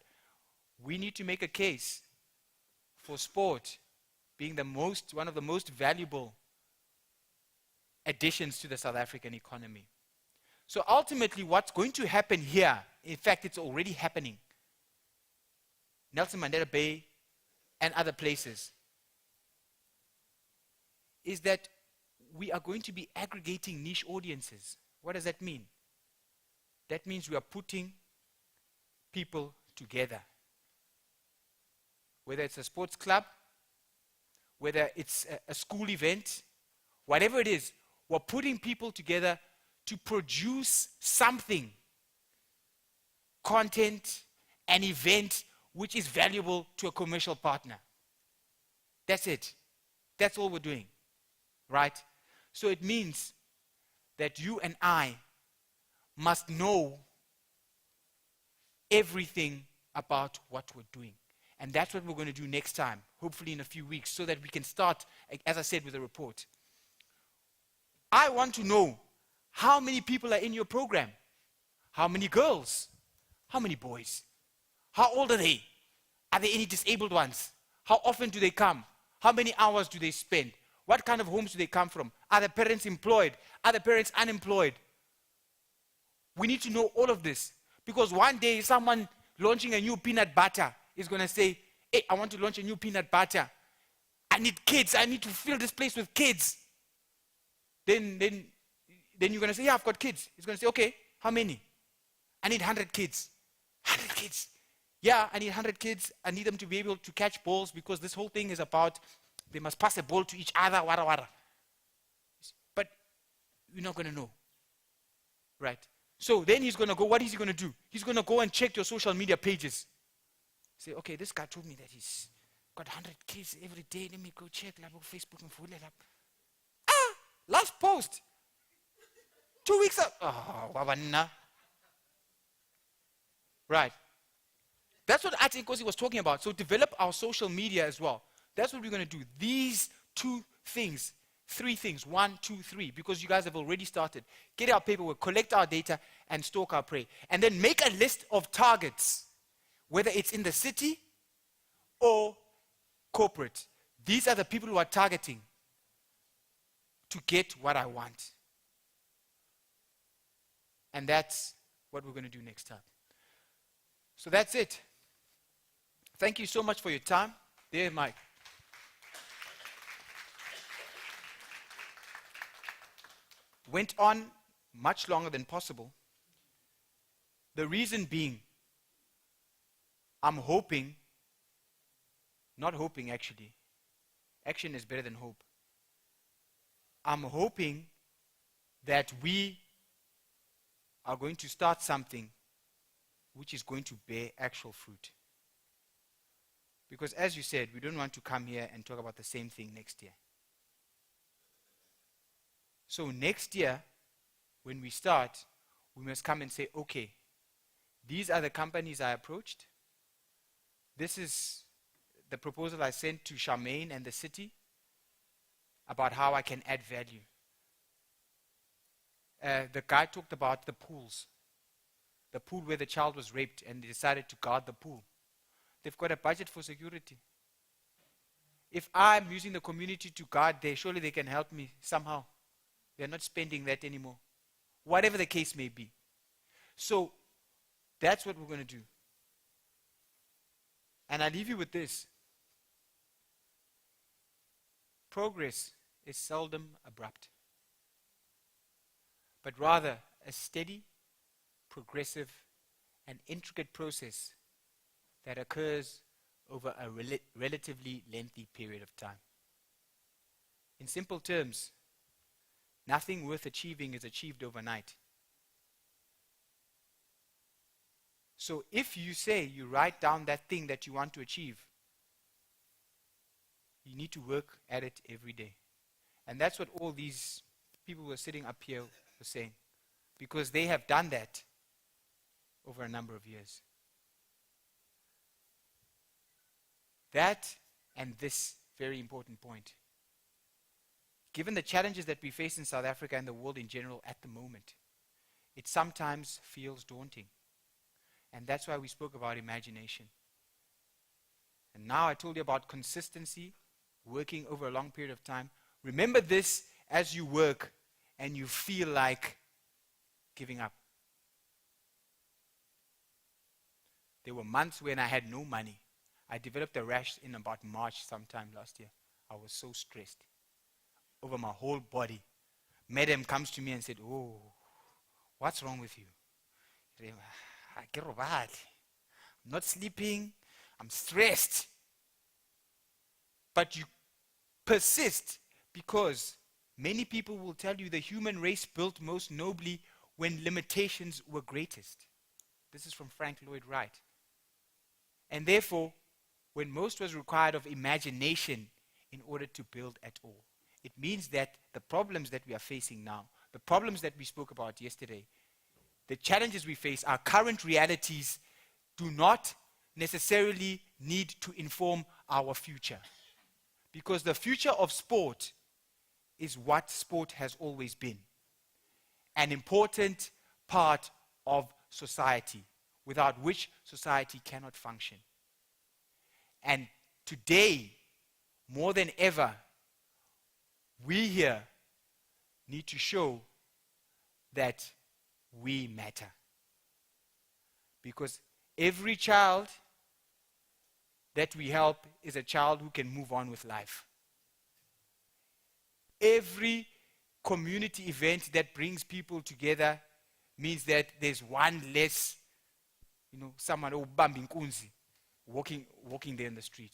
We need to make a case for sport being one of the most valuable additions to the South African economy. So ultimately, what's going to happen here, in fact, it's already happening, Nelson Mandela Bay and other places, is that we are going to be aggregating niche audiences. What does that mean? That means we are putting people together. Whether it's a sports club, whether it's a school event, whatever it is, we're putting people together to produce something, content, an event which is valuable to a commercial partner. That's it. That's all we're doing, right? So it means that you and I must know everything about what we're doing. And that's what we're going to do next time, hopefully in a few weeks, so that we can start, as I said, with a report. I want to know how many people are in your program. How many girls? How many boys? How old are they? Are there any disabled ones? How often do they come? How many hours do they spend? What kind of homes do they come from? Are the parents employed? Are the parents unemployed? We need to know all of this, because one day someone launching a new peanut butter is going to say, hey, I want to launch a new peanut butter. I need kids. I need to fill this place with kids. Then you're going to say, yeah, I've got kids. He's going to say, okay, how many? I need 100 kids. 100 kids. Yeah, I need 100 kids. I need them to be able to catch balls, because this whole thing is about they must pass a ball to each other, wada wada. But you're not going to know. Right? So then he's going to go, what is he going to do? He's going to go and check your social media pages. Say, okay, this guy told me that he's got 100 kids every day. Let me go check Facebook and follow it up. Last post. 2 weeks up. Oh, wabanna. Right. That's what Ati Nkosi was talking about. So develop our social media as well. That's what we're going to do. These three things, 1, 2, 3, because you guys have already started. Get our paperwork, collect our data, and stalk our prey. And then make a list of targets, whether it's in the city or corporate. These are the people who are targeting to get what I want. And that's what we're going to do next time. So that's it. Thank you so much for your time. There, Mike. Went on much longer than possible. The reason being, I'm hoping, not hoping actually, action is better than hope. I'm hoping that we are going to start something which is going to bear actual fruit. Because as you said, we don't want to come here and talk about the same thing next year. So next year, when we start, we must come and say, okay, these are the companies I approached. This is the proposal I sent to Charmaine and the city about how I can add value. The guy talked about the pools. The pool where the child was raped and they decided to guard the pool. They've got a budget for security. If I'm using the community to guard there, surely they can help me somehow. They're not spending that anymore. Whatever the case may be. So, that's what we're going to do. And I leave you with this. Progress is seldom abrupt, but rather a steady, progressive, and intricate process that occurs over a relatively lengthy period of time. In simple terms, nothing worth achieving is achieved overnight. So if you say you write down that thing that you want to achieve, you need to work at it every day. And that's what all these people who are sitting up here were saying, because they have done that over a number of years. That and this very important point. Given the challenges that we face in South Africa and the world in general at the moment, it sometimes feels daunting. And that's why we spoke about imagination. And now I told you about consistency, working over a long period of time. Remember this as you work and you feel like giving up. There were months when I had no money. I developed a rash in about March sometime last year. I was so stressed over my whole body. Madam comes to me and said, "Oh, what's wrong with you?" I'm not sleeping. I'm stressed. But you persist because many people will tell you the human race built most nobly when limitations were greatest. This is from Frank Lloyd Wright. And therefore, when most was required of imagination in order to build at all. It means that the problems that we are facing now, the problems that we spoke about yesterday, the challenges we face, our current realities do not necessarily need to inform our future. Because the future of sport is what sport has always been. An important part of society, without which society cannot function. And today, more than ever, we here need to show that we matter. Because every child that we help is a child who can move on with life. Every community event that brings people together means that there's one less, someone walking there in the street.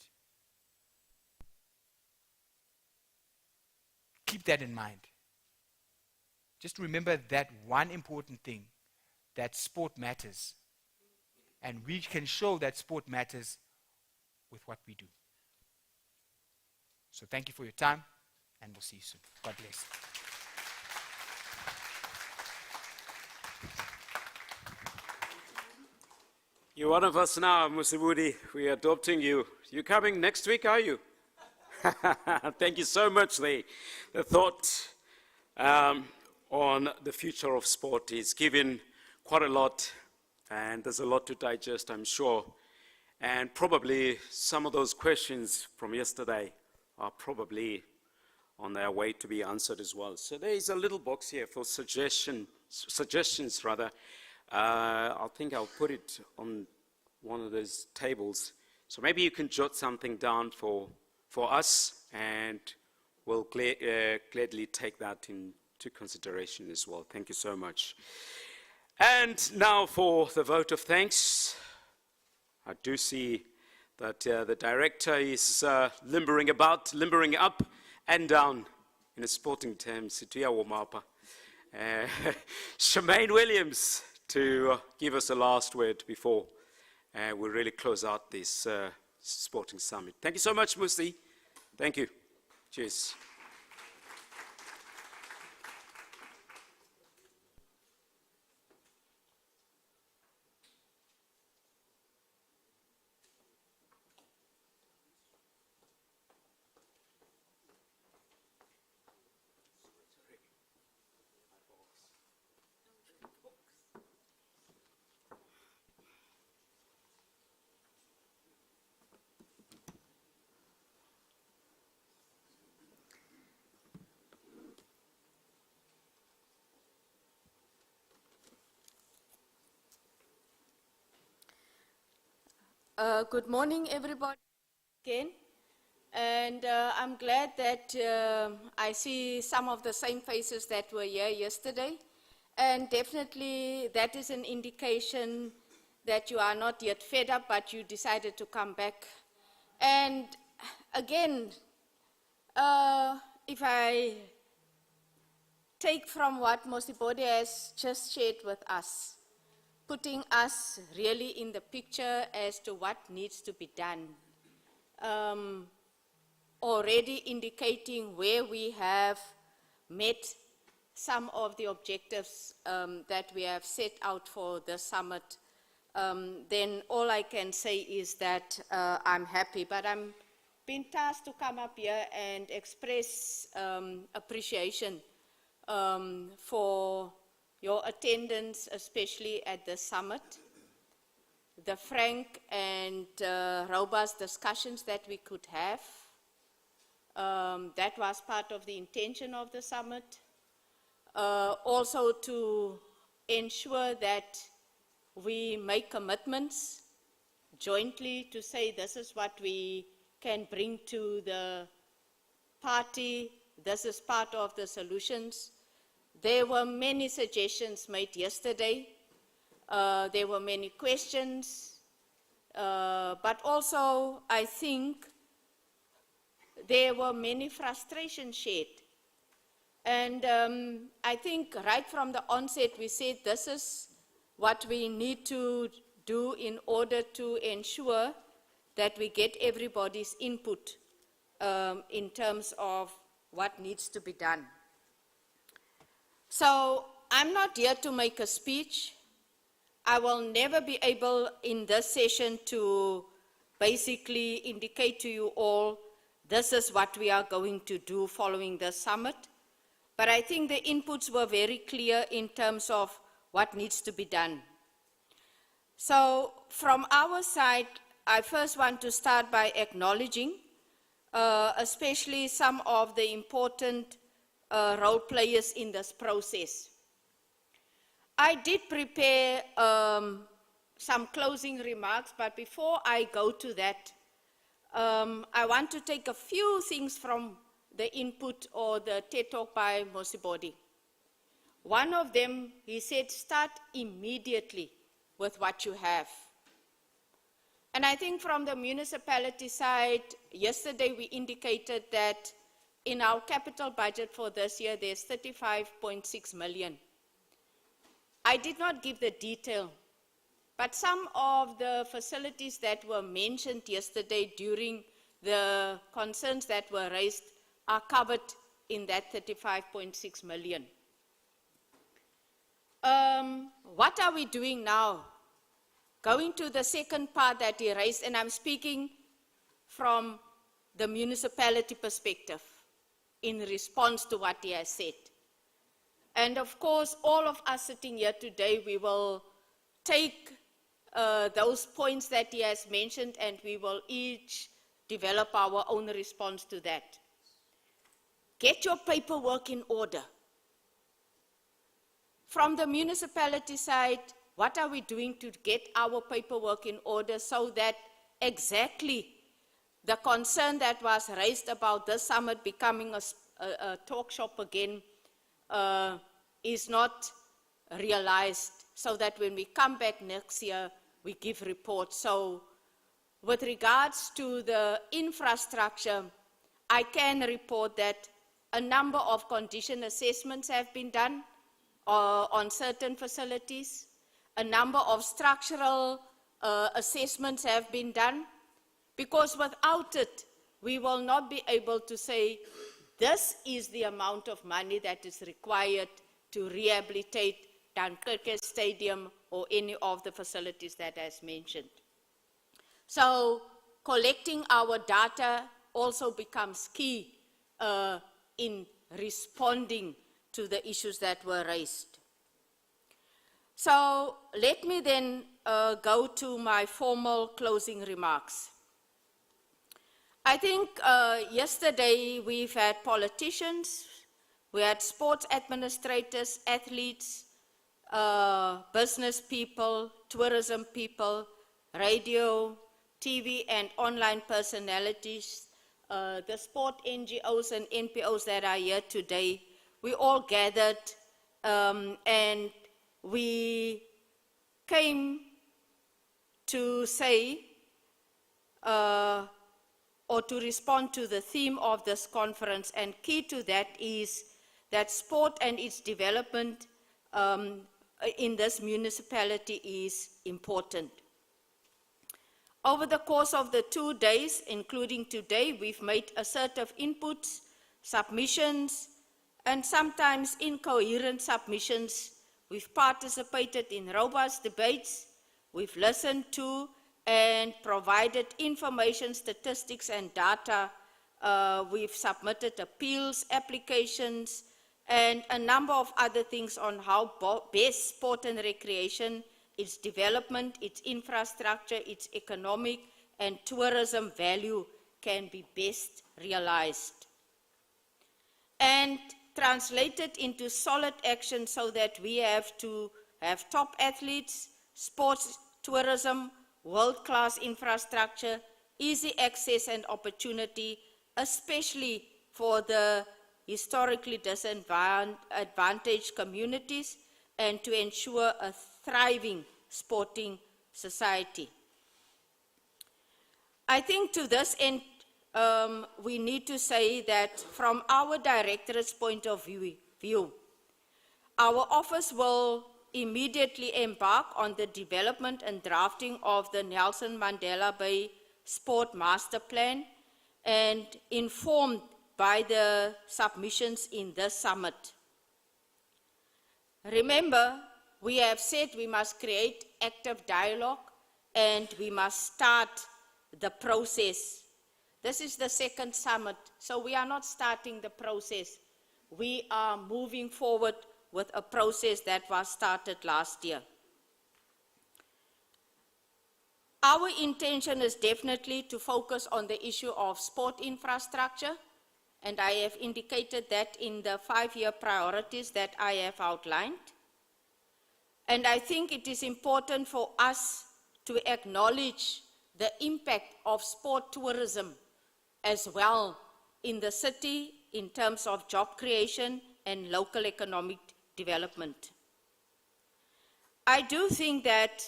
Keep that in mind. Just remember that one important thing, that sport matters. And we can show that sport matters with what we do. So thank you for your time, and we'll see you soon. God bless. You're one of us now, Musibudi. We are adopting you. You coming next week, are you? Thank you so much. The thought on the future of sport is given quite a lot, and there's a lot to digest, I'm sure. And probably some of those questions from yesterday are probably on their way to be answered as well. So there is a little box here for suggestions. I think I'll put it on one of those tables. So maybe you can jot something down for us, and we'll gladly take that into consideration as well. Thank you so much. And now for the vote of thanks. I do see that the director is limbering up and down in a sporting terms. Shemaine Williams to give us a last word before we really close out this sporting summit. Thank you so much, Musi. Thank you. Cheers. Good morning, everybody, again. And I'm glad that I see some of the same faces that were here yesterday. And definitely that is an indication that you are not yet fed up, but you decided to come back. And again, if I take from what Mosibode has just shared with us, putting us really in the picture as to what needs to be done. Already indicating where we have met some of the objectives that we have set out for the summit, then all I can say is that I'm happy. But I'm being tasked to come up here and express appreciation for your attendance, especially at the summit. the frank and robust discussions that we could have. That was part of the intention of the summit. Also to ensure that we make commitments jointly to say this is what we can bring to the party, this is part of the solutions. There were many suggestions made yesterday. There were many questions, but also I think there were many frustrations shared. And I think right from the onset we said this is what we need to do in order to ensure that we get everybody's input in terms of what needs to be done. So I'm not here to make a speech. I will never be able in this session to basically indicate to you all this is what we are going to do following the summit. But I think the inputs were very clear in terms of what needs to be done. So from our side, I first want to start by acknowledging especially some of the important role players in this process. I did prepare some closing remarks, but before I go to that, I want to take a few things from the input or the TED Talk by Mosibodi. One of them, he said, start immediately with what you have. And I think from the municipality side, yesterday we indicated that in our capital budget for this year, there's 35.6 million. I did not give the detail, but some of the facilities that were mentioned yesterday during the concerns that were raised are covered in that 35.6 million. What are we doing now? Going to the second part that he raised, and I'm speaking from the municipality perspective in response to what he has said. And of course, all of us sitting here today, we will take those points that he has mentioned and we will each develop our own response to that. Get your paperwork in order. From the municipality side, what are we doing to get our paperwork in order so that exactly the concern that was raised about this summit becoming a talk shop again is not realized, so that when we come back next year, we give reports. So with regards to the infrastructure, I can report that a number of condition assessments have been done on certain facilities. A number of structural assessments have been done, because without it, we will not be able to say this is the amount of money that is required to rehabilitate Dunkirk Stadium or any of the facilities that has mentioned. So collecting our data also becomes key in responding to the issues that were raised. So let me then go to my formal closing remarks. I think yesterday we've had politicians, we had sports administrators, athletes, business people, tourism people, radio, TV and online personalities, the sport NGOs and NPOs that are here today. We all gathered and we came to say or to respond to the theme of this conference, and key to that is that sport and its development in this municipality is important. Over the course of the 2 days, including today, we've made assertive inputs, submissions, and sometimes incoherent submissions. We've participated in robust debates. We've listened to and provided information, statistics, and data. We've submitted appeals, applications, and a number of other things on how best sport and recreation its development, its infrastructure, its economic and tourism value can be best realized. And translated into solid action so that we have to have top athletes, sports tourism, world-class infrastructure, easy access and opportunity, especially for the historically disadvantaged communities, and to ensure a thriving sporting society. I think to this end, we need to say that from our directorate's point of view, our office will immediately embark on the development and drafting of the Nelson Mandela Bay Sport Master Plan, and informed by the submissions in this summit. Remember, we have said we must create active dialogue and we must start the process. This is the second summit, so we are not starting the process. We are moving forward with a process that was started last year. Our intention is definitely to focus on the issue of sport infrastructure, and I have indicated that in the 5-year priorities that I have outlined. And I think it is important for us to acknowledge the impact of sport tourism as well in the city in terms of job creation and local economic development. I do think that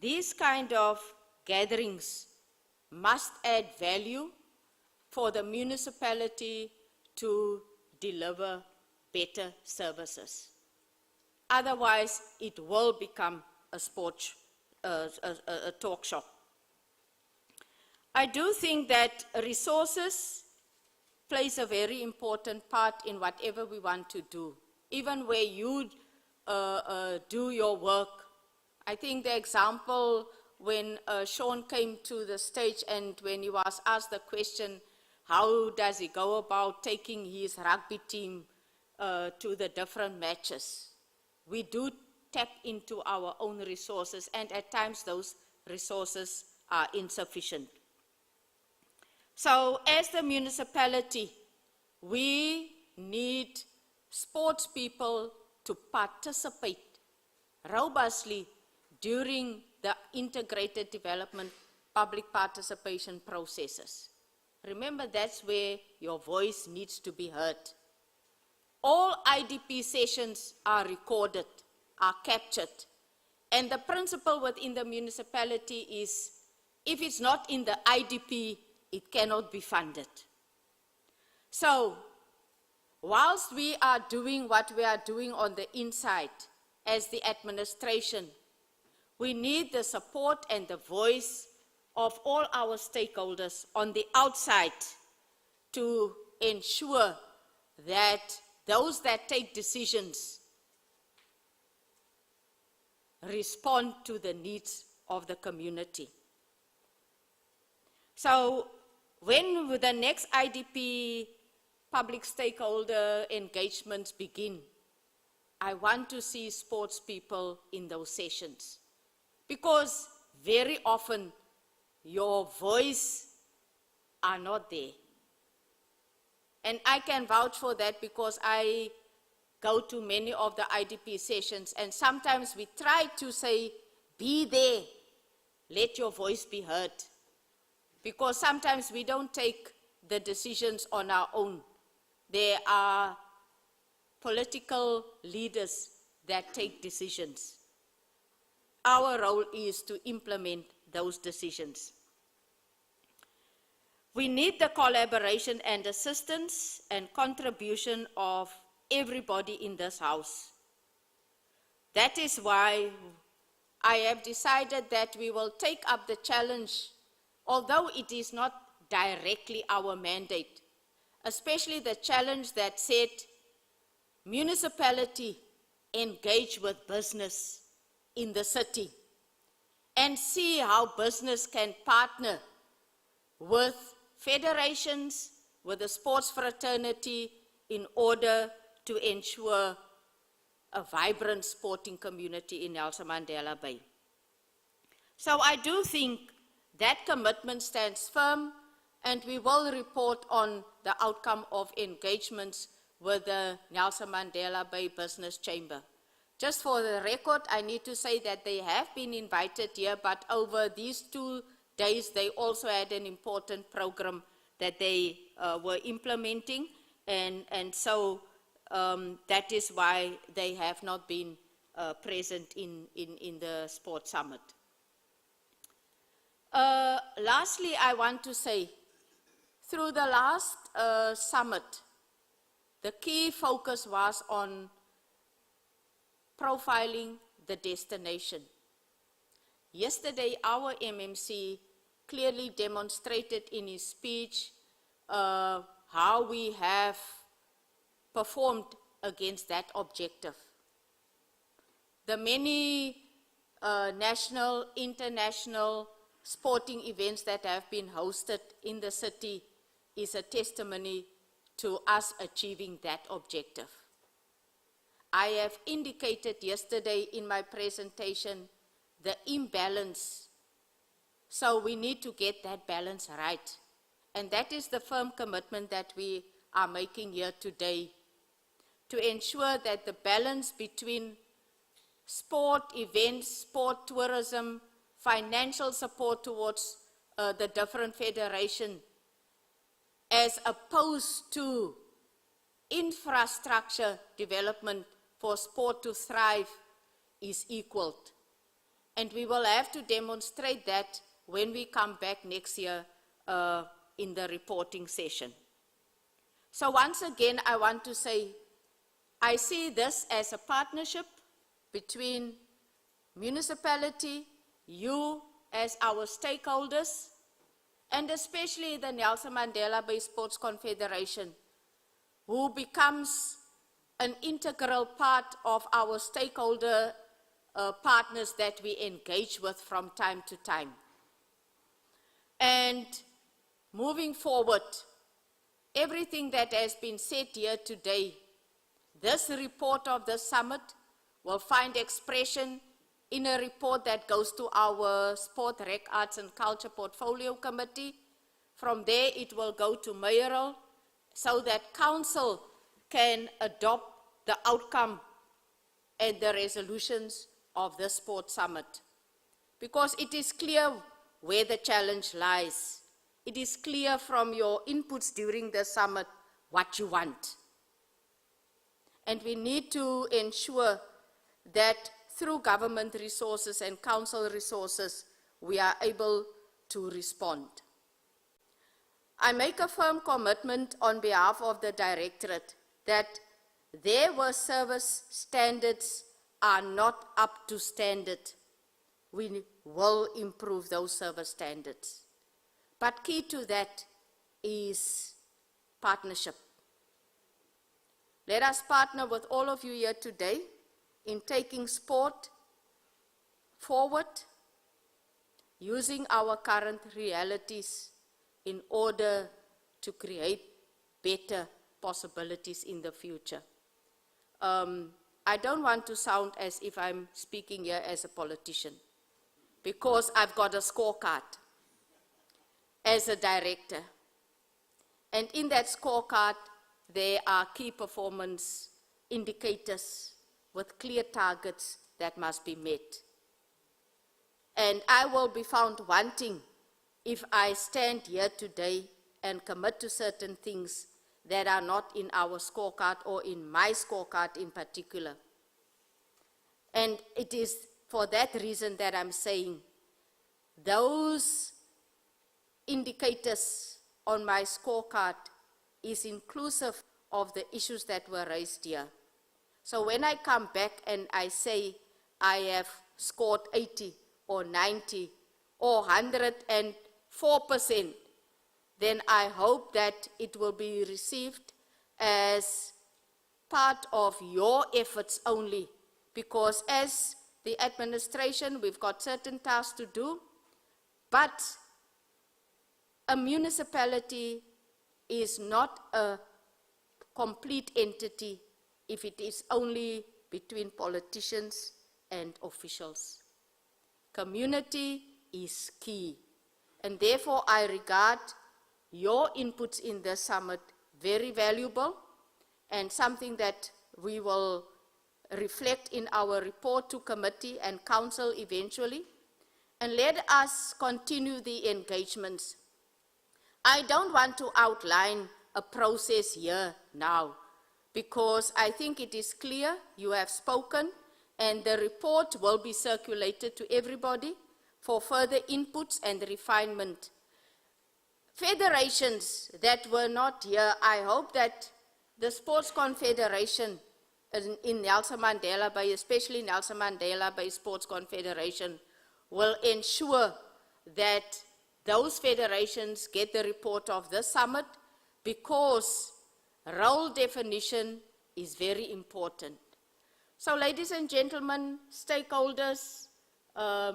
these kind of gatherings must add value for the municipality to deliver better services. Otherwise, it will become a talk shop. I do think that resources plays a very important part in whatever we want to do, even where you do your work. I think the example when Sean came to the stage and when he was asked the question, how does he go about taking his rugby team to the different matches? We do tap into our own resources, and at times those resources are insufficient. So as the municipality, we need sports people to participate robustly during the integrated development public participation processes. Remember, that's where your voice needs to be heard. All IDP sessions are recorded, are captured, and the principle within the municipality is, if it's not in the IDP, it cannot be funded. So, whilst we are doing what we are doing on the inside as the administration, we need the support and the voice of all our stakeholders on the outside to ensure that those that take decisions respond to the needs of the community. So when the next IDP public stakeholder engagements begin, I want to see sports people in those sessions, because very often your voice are not there. And I can vouch for that because I go to many of the IDP sessions, and sometimes we try to say, be there, let your voice be heard. Because sometimes we don't take the decisions on our own. There are political leaders that take decisions. Our role is to implement those decisions. We need the collaboration and assistance and contribution of everybody in this house. That is why I have decided that we will take up the challenge, although it is not directly our mandate, especially the challenge that said, municipality engage with business in the city and see how business can partner with federations, with the sports fraternity, in order to ensure a vibrant sporting community in Nelson Mandela Bay. So I do think that commitment stands firm, and we will report on the outcome of engagements with the Nelson Mandela Bay Business Chamber. Just for the record, I need to say that they have been invited here, but over these 2 days, they also had an important program that they were implementing, and so that is why they have not been present in the Sports Summit. Lastly, I want to say, through the last summit, the key focus was on profiling the destination. Yesterday, our MMC clearly demonstrated in his speech how we have performed against that objective. The many national, international sporting events that have been hosted in the city is a testimony to us achieving that objective. I have indicated yesterday in my presentation the imbalance, so we need to get that balance right. And that is the firm commitment that we are making here today, to ensure that the balance between sport events, sport tourism, financial support towards the different federations, as opposed to infrastructure development for sport to thrive, is equaled. And we will have to demonstrate that when we come back next year in the reporting session. So once again, I want to say, I see this as a partnership between municipality, you as our stakeholders, and especially the Nelson Mandela Bay Sports Confederation, who becomes an integral part of our stakeholder partners that we engage with from time to time. And moving forward, everything that has been said here today, this report of the summit will find expression in a report that goes to our Sport, Rec, Arts and Culture Portfolio Committee. From there, it will go to mayoral, so that council can adopt the outcome and the resolutions of the Sport Summit. Because it is clear where the challenge lies. It is clear from your inputs during the summit what you want. And we need to ensure that through government resources and council resources, we are able to respond. I make a firm commitment on behalf of the Directorate that their work service standards are not up to standard. We will improve those service standards. But key to that is partnership. Let us partner with all of you here today in taking sport forward, using our current realities in order to create better possibilities in the future. I don't want to sound as if I'm speaking here as a politician, because I've got a scorecard as a director. And in that scorecard, there are key performance indicators with clear targets that must be met. And I will be found wanting if I stand here today and commit to certain things that are not in our scorecard or in my scorecard in particular. And it is for that reason that I'm saying those indicators on my scorecard is inclusive of the issues that were raised here. So when I come back and I say I have scored 80 or 90 or 104%, then I hope that it will be received as part of your efforts only, because as the administration, we've got certain tasks to do, but a municipality is not a complete entity if it is only between politicians and officials. Community is key, and therefore I regard your inputs in this summit very valuable and something that we will reflect in our report to committee and council eventually. And let us continue the engagements. I don't want to outline a process here now, because I think it is clear you have spoken, and the report will be circulated to everybody for further inputs and refinement. Federations that were not here, I hope that the Sports Confederation in Nelson Mandela Bay, especially Nelson Mandela Bay Sports Confederation, will ensure that those federations get the report of the summit, because role definition is very important. So ladies and gentlemen, stakeholders,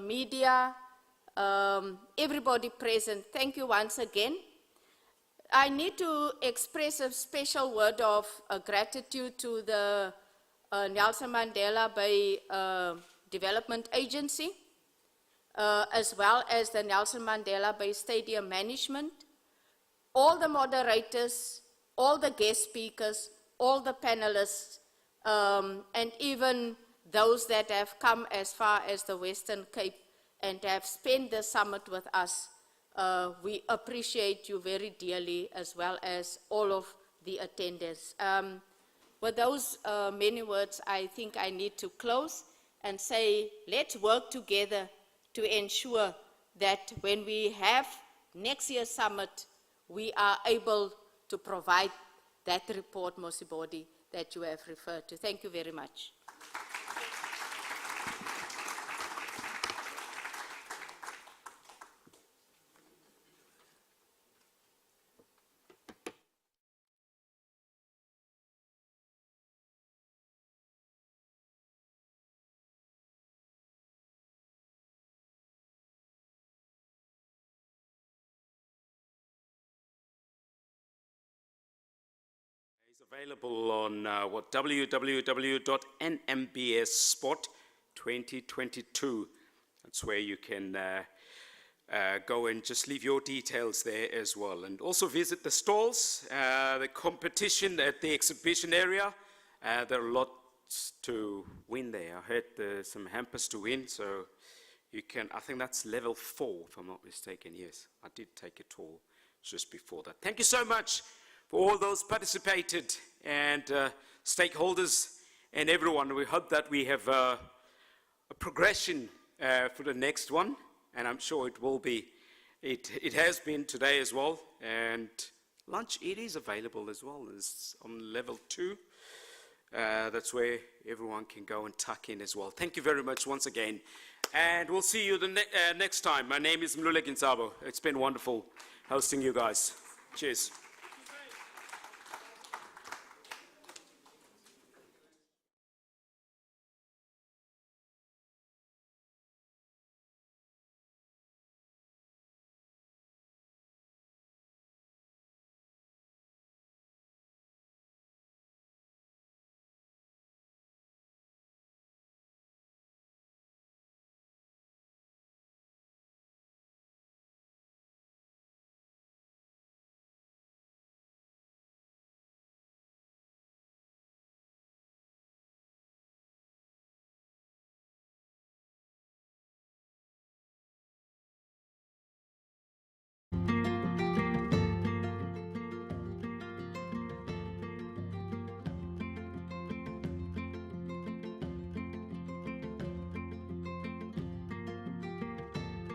media, everybody present, thank you once again. I need to express a special word of gratitude to the Nelson Mandela Bay Development Agency, as well as the Nelson Mandela Bay Stadium Management, all the moderators, all the guest speakers, all the panelists, and even those that have come as far as the Western Cape and have spent the summit with us. We appreciate you very dearly, as well as all of the attendants. With those many words, I think I need to close and say, let's work together to ensure that when we have next year's summit, we are able to provide that report, Mosibodi, that you have referred to. Thank you very much. It's available on www.nmbssport2022. That's where you can go and just leave your details there as well. And also visit the stalls, the competition at the exhibition area. There are lots to win there. I heard there's some hampers to win, so you can, I think that's level 4, if I'm not mistaken. Yes, I did take a tour just before that. Thank you so much for all those participated and stakeholders and everyone. We hope that we have a progression for the next one, and I'm sure it will be. It has been today as well, and lunch, it is available as well. It's on level 2. That's where everyone can go and tuck in as well. Thank you very much once again, and we'll see you the next time. My name is Mlule Ginsabo. It's been wonderful hosting you guys. Cheers.